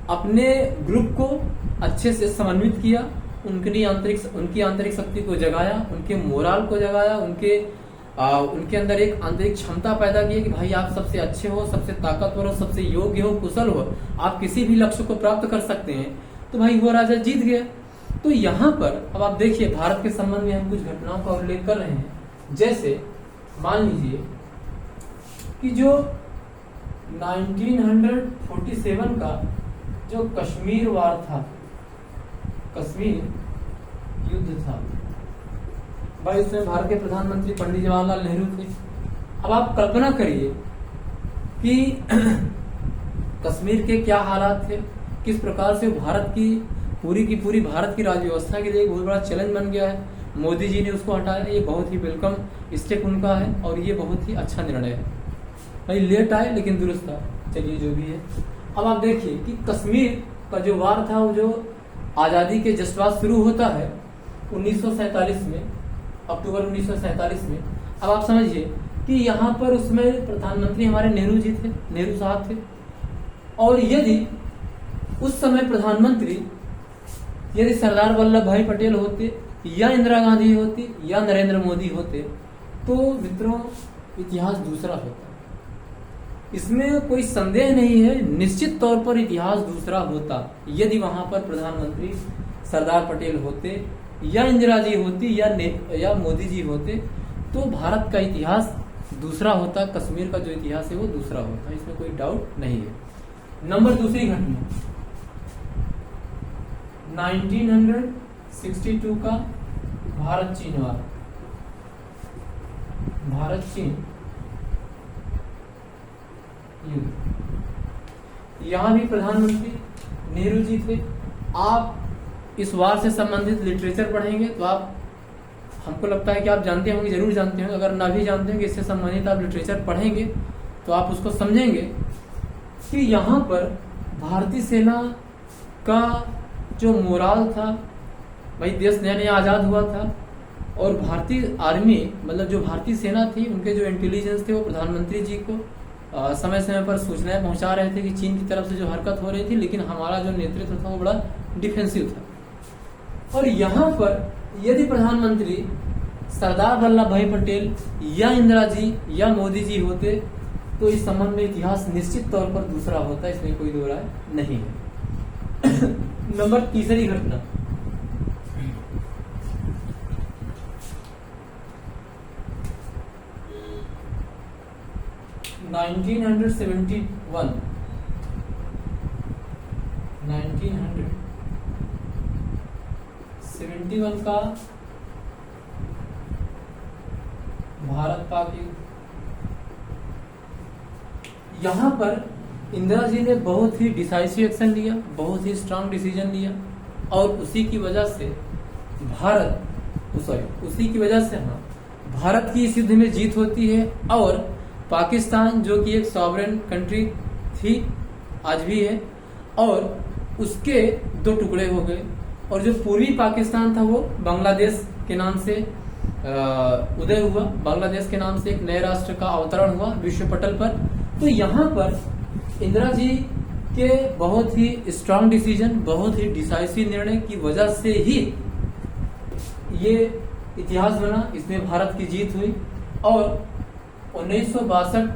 अपने ग्रुप को अच्छे से समन्वित किया, उनकी आंतरिक शक्ति को जगाया, उनके मोराल को जगाया, उनके अंदर एक आंतरिक क्षमता पैदा की कि भाई आप सबसे अच्छे हो, सबसे ताकतवर हो, सबसे योग्य हो, कुशल हो, आप किसी भी लक्ष्य को प्राप्त कर सकते हैं। तो भाई वो राजा जीत गया। तो यहाँ पर अब आप देखिए भारत के संबंध में हम कुछ घटनाओं का उल्लेख कर रहे हैं। जैसे मान लीजिए कि जो 1947 का जो कश्मीर वार था, कश्मीर युद्ध था भाई, उसमें भारत के प्रधानमंत्री पंडित जवाहरलाल नेहरू थे। अब आप कल्पना करिए कि कश्मीर के क्या हालात थे, किस प्रकार से भारत की पूरी भारत की राज्य व्यवस्था के लिए एक बहुत बड़ा चैलेंज बन गया है। मोदी जी ने उसको हटाया, ये बहुत ही वेलकम स्टेप उनका है और ये बहुत ही अच्छा निर्णय है भाई। लेट आए लेकिन दुरुस्त था, चलिए जो भी है। अब आप देखिए कि कश्मीर का जो वार था, वो जो आजादी के जस्ट बाद शुरू होता है 1947 में, अक्टूबर 1947 में। अब आप समझिए कि यहाँ पर उसमें प्रधानमंत्री हमारे नेहरू जी थे, नेहरू साहब थे। और यदि उस समय प्रधानमंत्री यदि सरदार वल्लभ भाई पटेल होते या इंदिरा गांधी होती या नरेंद्र मोदी होते तो मित्रों इतिहास दूसरा होता। इसमें कोई संदेह नहीं है, निश्चित तौर पर इतिहास दूसरा होता। यदि वहां पर प्रधानमंत्री सरदार पटेल होते या इंदिरा जी होती या मोदी जी होते तो भारत का इतिहास दूसरा होता, कश्मीर का जो इतिहास है वो दूसरा होता, इसमें कोई डाउट नहीं है। नंबर दूसरी घटना 1962 का भारत चीन वार, भारत चीन युद्ध। यहां भी प्रधानमंत्री नेहरू जी थे। आप इस वार से संबंधित लिटरेचर पढ़ेंगे तो आप, हमको लगता है कि आप जानते होंगे, जरूर जानते होंगे। अगर ना भी जानते होंगे, इससे संबंधित आप लिटरेचर पढ़ेंगे तो आप उसको समझेंगे कि यहाँ पर भारतीय सेना का जो मोराल था भाई, देश नया नया आजाद हुआ था और भारतीय आर्मी मतलब जो भारतीय सेना थी, उनके जो इंटेलिजेंस थे वो प्रधानमंत्री जी को समय समय पर सूचनाएं पहुंचा रहे थे कि चीन की तरफ से जो हरकत हो रही थी, लेकिन हमारा जो नेतृत्व था वो बड़ा डिफेंसिव था। और यहाँ पर यदि प्रधानमंत्री सरदार वल्लभ भाई पटेल या इंदिरा जी या मोदी जी होते तो इस संबंध में इतिहास निश्चित तौर पर दूसरा होता, इसमें कोई दो राय नहीं है। नंबर तीसरी घटना 1971 का भारत पाक युद्ध। यहाँ पर इंदिरा जी ने बहुत ही डिसाइसिव एक्शन लिया, बहुत ही स्ट्रांग डिसीजन लिया और उसी की वजह से भारत की इस युद्ध में जीत होती है और पाकिस्तान जो कि एक सॉवरेन कंट्री थी, आज भी है, और उसके दो टुकड़े हो गए और जो पूर्वी पाकिस्तान था वो बांग्लादेश के नाम से उदय हुआ। बांग्लादेश के नाम से एक नए राष्ट्र का अवतरण हुआ विश्व पटल पर। तो यहाँ पर इंदिरा जी के बहुत ही स्ट्रांग डिसीजन, बहुत ही डिसाइसिव निर्णय की वजह से ही ये इतिहास बना, इसमें भारत की जीत हुई। और 1962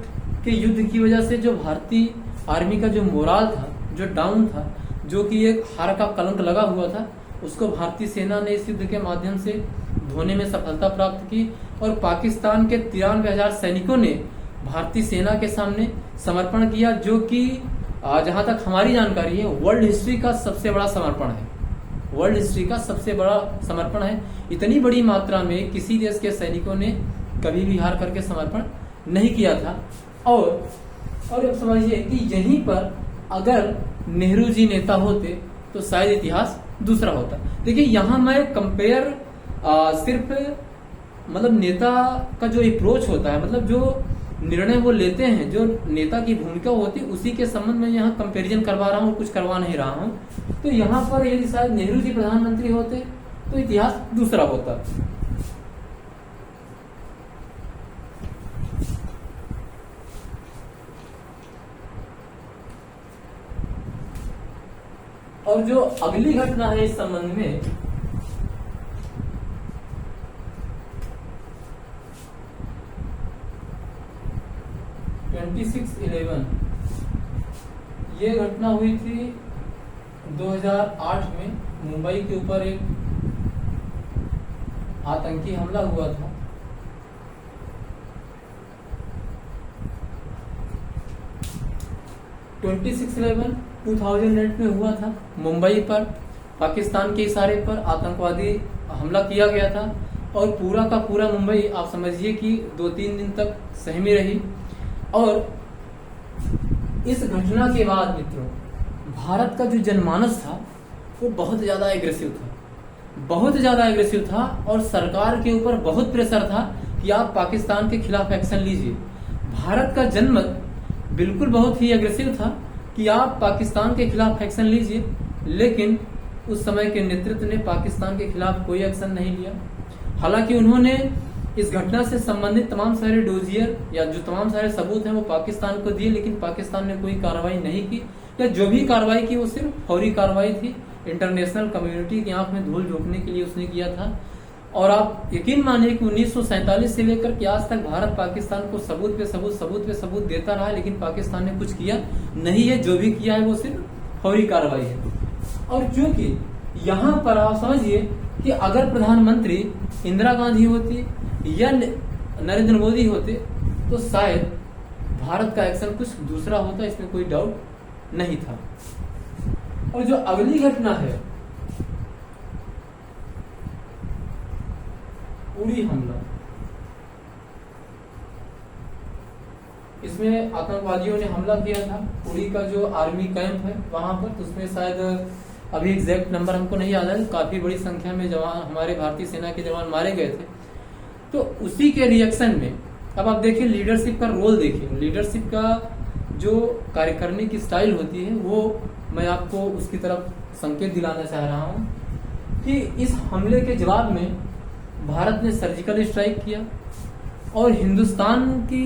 के युद्ध की वजह से जो भारतीय आर्मी का जो मोराल था, जो डाउन था, जो कि एक हार का कलंक लगा हुआ था, उसको भारतीय सेना ने इस युद्ध के माध्यम से धोने में सफलता प्राप्त की और पाकिस्तान के 93,000 सैनिकों ने भारतीय सेना के सामने समर्पण किया, जो कि जहां तक हमारी जानकारी है वर्ल्ड हिस्ट्री का सबसे बड़ा समर्पण है। वर्ल्ड हिस्ट्री का सबसे बड़ा समर्पण है। इतनी बड़ी मात्रा में किसी देश के सैनिकों ने कभी भी हार करके समर्पण नहीं किया था। और अब समझिए कि यहीं पर अगर नेहरू जी नेता होते तो शायद इतिहास दूसरा होता। देखिए यहाँ मैं कंपेयर सिर्फ मतलब नेता का जो अप्रोच होता है, मतलब जो निर्णय वो लेते हैं, जो नेता की भूमिका होती है, उसी के संबंध में यहाँ कंपैरिजन करवा रहा हूँ, कुछ करवा नहीं रहा हूँ। तो यहाँ पर यदि शायद नेहरू जी प्रधानमंत्री होते तो इतिहास दूसरा होता। और जो अगली घटना है इस संबंध में, ये घटना हुई थी 2008 में। मुंबई के ऊपर एक आतंकी हमला हुआ था। (26/11) 2008 में हुआ था। मुंबई पर पाकिस्तान के इशारे पर आतंकवादी हमला किया गया था और पूरा का पूरा मुंबई आप समझिए कि 2-3 दिन तक सहमी रही। और इस घटना के बाद मित्रों, भारत का जो जनमानस था वो बहुत ज्यादा एग्रेसिव था, बहुत ज्यादा एग्रेसिव था। और सरकार के ऊपर बहुत प्रेशर था कि आप पाकिस्तान के खिलाफ एक्शन लीजिए। भारत का जनमत बिल्कुल बहुत ही एग्रेसिव था कि आप पाकिस्तान के खिलाफ एक्शन लीजिए, लेकिन उस समय के नेतृत्व ने पाकिस्तान के खिलाफ कोई एक्शन नहीं लिया। हालांकि उन्होंने इस घटना से संबंधित तमाम सारे डोजियर या जो तमाम सारे सबूत हैं वो पाकिस्तान को दिए, लेकिन पाकिस्तान ने कोई कार्रवाई नहीं की, या जो भी कार्रवाई की वो सिर्फ फौरी कार्रवाई थी। इंटरनेशनल कम्युनिटी की आंख में धूल झोंकने के लिए उसने किया था। और आप यकीन मानिए कि 1947 से लेकर के आज तक भारत पाकिस्तान को सबूत पे सबूत देता रहा, लेकिन पाकिस्तान ने कुछ किया नहीं है। जो भी किया है वो सिर्फ फौरी कार्रवाई है। और चूंकि यहाँ पर आप समझिए कि अगर प्रधानमंत्री इंदिरा गांधी होती या नरेंद्र मोदी होते तो शायद भारत का एक्शन कुछ दूसरा होता, इसमें कोई डाउट नहीं था। और जो अगली घटना है, उड़ी हमला, इसमें आतंकवादियों ने हमला किया था। उड़ी का जो आर्मी कैंप है वहां पर, उसमें शायद अभी एग्जैक्ट नंबर हमको नहीं याद है, काफी बड़ी संख्या में जवान, हमारे भारतीय सेना के जवान मारे गए थे। तो उसी के रिएक्शन में अब आप देखिए लीडरशिप का रोल देखिए, लीडरशिप का जो कार्य करने की स्टाइल होती है वो मैं आपको उसकी तरफ संकेत दिलाना चाह रहा हूं कि इस हमले के जवाब में भारत ने सर्जिकल स्ट्राइक किया। और हिंदुस्तान की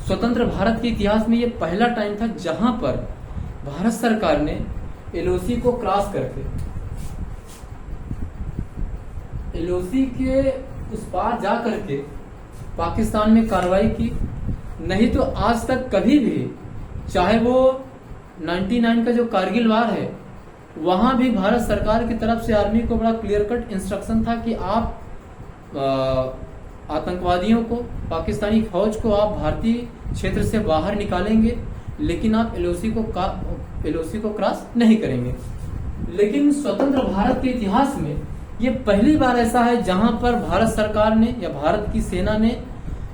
स्वतंत्र भारत के इतिहास में ये पहला टाइम था जहां पर भारत सरकार ने एलओसी को क्रॉस करके, एलओसी के उस पार जा करके पाकिस्तान में कार्रवाई की। नहीं तो आज तक कभी भी, चाहे वो 99 का जो कारगिल वार है, वहां भी भारत सरकार की तरफ से आर्मी को बड़ा क्लियर कट इंस्ट्रक्शन था कि आप आतंकवादियों को, पाकिस्तानी फौज को आप भारतीय क्षेत्र से बाहर निकालेंगे, लेकिन आप एलओसी को क्रॉस नहीं करेंगे। लेकिन स्वतंत्र भारत के इतिहास में ये पहली बार ऐसा है जहां पर भारत सरकार ने या भारत की सेना ने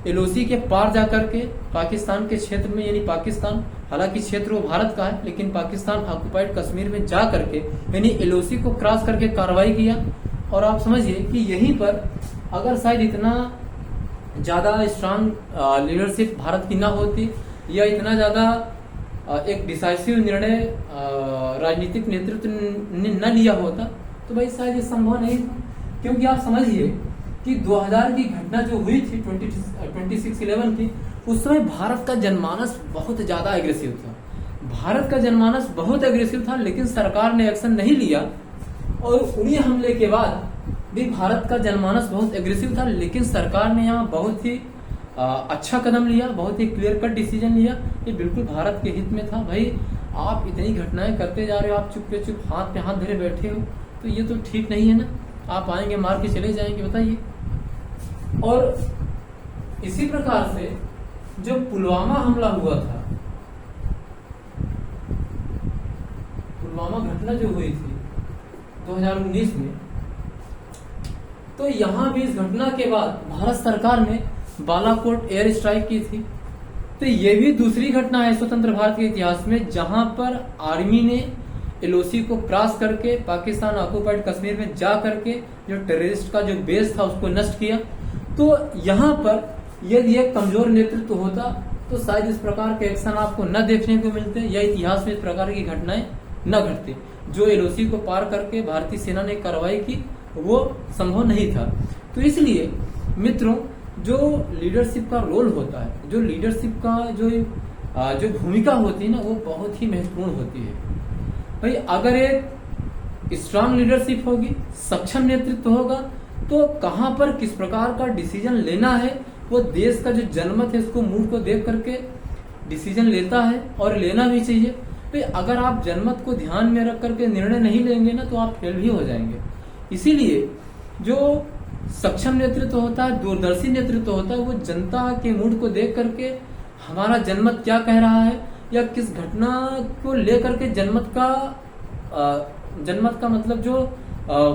एलओसी के पार जाकर के पाकिस्तान के क्षेत्र में, यानी पाकिस्तान, हालांकि क्षेत्र वो भारत का है, लेकिन पाकिस्तान ऑक्युपाइड कश्मीर में जा करके यानी एलओसी को क्रॉस करके कार्रवाई किया। और आप समझिए कि यहीं पर अगर शायद इतना ज्यादा स्ट्रांग लीडरशिप भारत की ना होती या इतना ज्यादा एक डिसाइसिव निर्णय राजनीतिक नेतृत्व ने न लिया होता तो भाई शायद ये संभव नहीं था। क्योंकि आप समझिए कि 2000 की घटना जो हुई थी 26/11 की, उस समय भारत का जनमानस बहुत ज्यादा एग्रेसिव था। भारत का जनमानस बहुत एग्रेसिव था, लेकिन सरकार ने एक्शन नहीं लिया। और उड़ी हमले के बाद भी भारत का जनमानस बहुत एग्रेसिव था, लेकिन सरकार ने यहाँ बहुत ही अच्छा कदम लिया, बहुत ही क्लियर कट डिसीजन लिया। ये बिल्कुल भारत के हित में था। भाई आप इतनी घटनाएं करते जा रहे हो, आप चुप पे चुप हाथ पे हाथ धरे बैठे हो, तो ये तो ठीक नहीं है ना। आप आएंगे मार के चले जाएंगे, बताइए। और इसी प्रकार से जो पुलवामा हमला हुआ था, पुलवामा घटना जो हुई थी 2019 में, तो यहां भी इस घटना के बाद भारत सरकार ने बालाकोट एयर स्ट्राइक की थी। तो ये भी दूसरी घटना है स्वतंत्र भारत के इतिहास में जहां पर आर्मी ने एलओसी को क्रॉस करके पाकिस्तान ऑक्युपाइड कश्मीर में जा करके जो टेररिस्ट का जो बेस था उसको नष्ट किया। तो यहाँ पर यदि एक कमजोर नेतृत्व होता तो शायद इस प्रकार के एक्शन आपको न देखने को मिलते या इतिहास में इस प्रकार की घटनाएं न घटती। जो एलओसी को पार करके भारतीय सेना ने कार्रवाई की वो संभव नहीं था। तो इसलिए मित्रों, जो लीडरशिप का रोल होता है, जो लीडरशिप का जो भूमिका होती है ना, वो बहुत ही महत्वपूर्ण होती है। भाई अगर एक स्ट्रांग लीडरशिप होगी, सक्षम नेतृत्व होगा, तो कहां पर किस प्रकार का डिसीजन लेना है वो देश का जो जनमत है उसको मूड को देख करके डिसीजन लेता है और लेना भी चाहिए। भाई अगर आप जनमत को ध्यान में रख करके निर्णय नहीं लेंगे ना तो आप फेल भी हो जाएंगे। इसीलिए जो सक्षम नेतृत्व होता है, दूरदर्शी नेतृत्व होता है, वो जनता के मूड को देख करके हमारा जनमत क्या कह रहा है या किस घटना को लेकर के जनमत का मतलब जो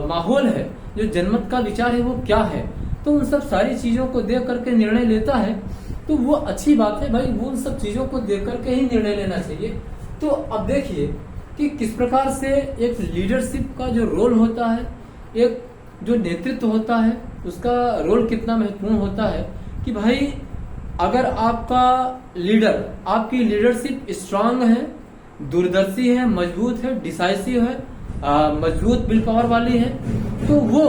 माहौल है, जो जनमत का विचार है वो क्या है, तो उन सब सारी चीजों को देख करके निर्णय लेता है। तो वो अच्छी बात है भाई, वो उन सब चीजों को देख करके ही निर्णय लेना चाहिए। तो अब देखिए कि किस प्रकार से एक लीडरशिप का जो रोल होता है, एक जो नेतृत्व होता है उसका रोल कितना महत्वपूर्ण होता है कि भाई अगर आपका लीडर, आपकी लीडरशिप स्ट्रांग है, दूरदर्शी है, मजबूत है, डिसाइसिव है, मजबूत विल पावर वाली है, तो वो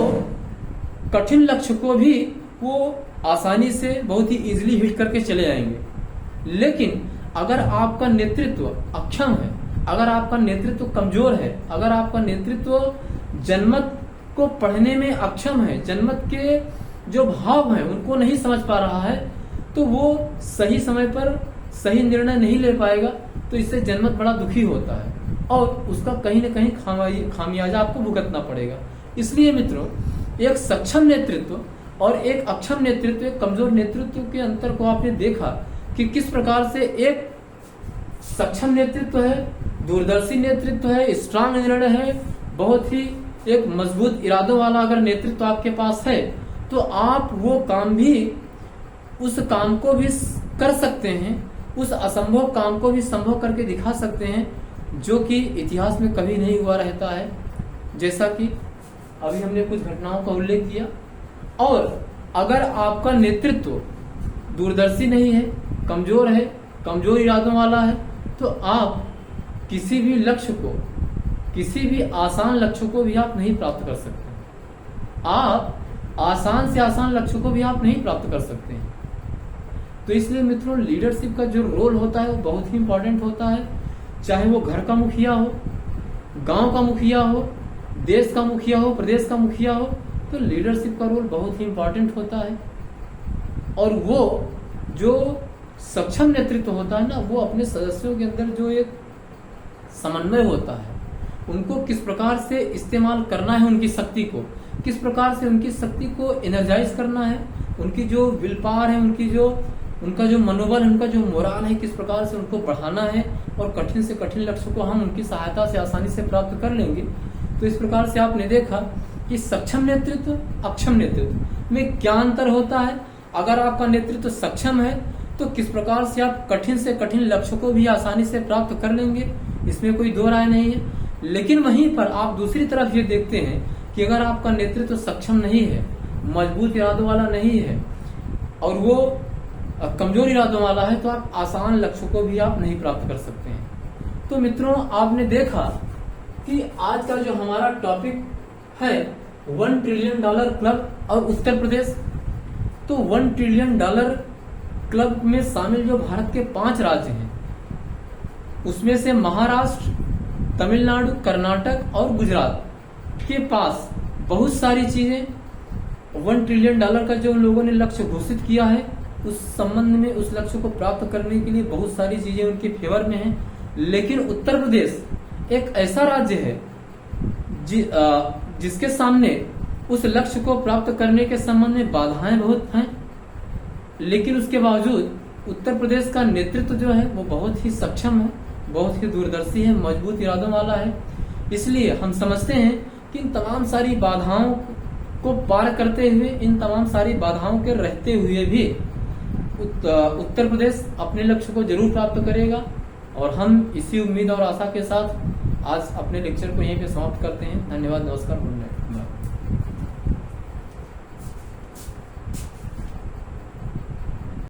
कठिन लक्ष्य को भी वो आसानी से बहुत ही इजीली हिट करके चले जाएंगे। लेकिन अगर आपका नेतृत्व अक्षम है, अगर आपका नेतृत्व कमजोर है, अगर आपका नेतृत्व जनमत को पढ़ने में अक्षम है, जनमत के जो भाव हैं उनको नहीं समझ पा रहा है, तो वो सही समय पर सही निर्णय नहीं ले पाएगा। तो इससे जनमत बड़ा दुखी होता है और उसका कहीं न कहीं खामियाजा आपको भुगतना पड़ेगा। इसलिए मित्रों, एक सक्षम नेतृत्व और एक अक्षम नेतृत्व, एक कमजोर नेतृत्व के अंतर को आपने देखा कि किस प्रकार से एक सक्षम नेतृत्व है, दूरदर्शी नेतृत्व है, स्ट्रांग निर्णय है, बहुत ही एक मजबूत इरादों वाला अगर नेतृत्व आपके पास है तो आप वो काम भी, उस काम को भी कर सकते हैं, उस असंभव काम को भी संभव करके दिखा सकते हैं, जो कि इतिहास में कभी नहीं हुआ रहता है। जैसा कि अभी हमने कुछ घटनाओं का उल्लेख किया। और अगर आपका नेतृत्व दूरदर्शी नहीं है, कमजोर है, कमजोर इरादों वाला है, तो आप किसी भी लक्ष्य को, किसी भी आसान लक्ष्य को भी आप नहीं प्राप्त कर सकते। आप आसान से आसान लक्ष्य को भी आप नहीं प्राप्त कर सकते हैं। तो इसलिए मित्रों, लीडरशिप का जो रोल होता है वो बहुत ही इंपॉर्टेंट होता है। चाहे वो घर का मुखिया हो, गांव का मुखिया हो, देश का मुखिया हो, प्रदेश का मुखिया हो, तो लीडरशिप का रोल बहुत ही इंपॉर्टेंट होता है। और वो जो सक्षम नेतृत्व होता है ना, वो अपने सदस्यों के अंदर जो एक समन्वय होता है, उनको किस प्रकार से इस्तेमाल करना है, उनकी शक्ति को किस प्रकार से, उनकी शक्ति को एनर्जाइज करना है, उनकी जो विल पावर है, उनका जो मनोबल है, उनका जो मोराल है, किस प्रकार से उनको बढ़ाना है और कठिन से कठिन लक्ष्य को हम उनकी सहायता से आसानी से प्राप्त कर लेंगे। तो इस प्रकार से आपने देखा कि सक्षम नेतृत्व, अक्षम नेतृत्व में क्या अंतर होता है। अगर आपका नेतृत्व सक्षम है तो किस प्रकार से आप कठिन से कठिन लक्ष्य को भी आसानी से प्राप्त कर लेंगे, इसमें कोई दो राय नहीं है। लेकिन वहीं पर आप दूसरी तरफ ये देखते हैं कि अगर आपका नेतृत्व सक्षम नहीं है, मजबूत इरादों वाला नहीं है और वो कमजोर इरादों वाला है, तो आप आसान लक्ष्य को भी आप नहीं प्राप्त कर सकते हैं। तो मित्रों, आपने देखा कि आज का जो हमारा टॉपिक है $1 ट्रिलियन क्लब और उत्तर प्रदेश। तो $1 ट्रिलियन क्लब में शामिल जो भारत के 5 राज्य हैं, उसमें से महाराष्ट्र, तमिलनाडु, कर्नाटक और गुजरात के पास बहुत सारी चीजें, $1 ट्रिलियन का जो लोगों ने लक्ष्य घोषित किया है, उस संबंध में, उस लक्ष्य को प्राप्त करने के लिए बहुत सारी चीजें उनके फेवर में हैं। लेकिन उत्तर प्रदेश एक ऐसा राज्य है जिसके सामने उस लक्ष्य को प्राप्त करने के संबंध में बाधाएं बहुत हैं, लेकिन उसके बावजूद उत्तर प्रदेश का नेतृत्व जो है वो बहुत ही सक्षम है, बहुत ही दूरदर्शी है, मजबूत इरादों वाला है। इसलिए हम समझते हैं कि इन तमाम सारी बाधाओं को पार करते हुए, इन तमाम सारी बाधाओं के रहते हुए भी उत्तर प्रदेश अपने लक्ष्य को जरूर प्राप्त करेगा। और हम इसी उम्मीद और आशा के साथ आज अपने लेक्चर को यहीं पे समाप्त करते हैं। धन्यवाद, नमस्कार, गुड नाइट।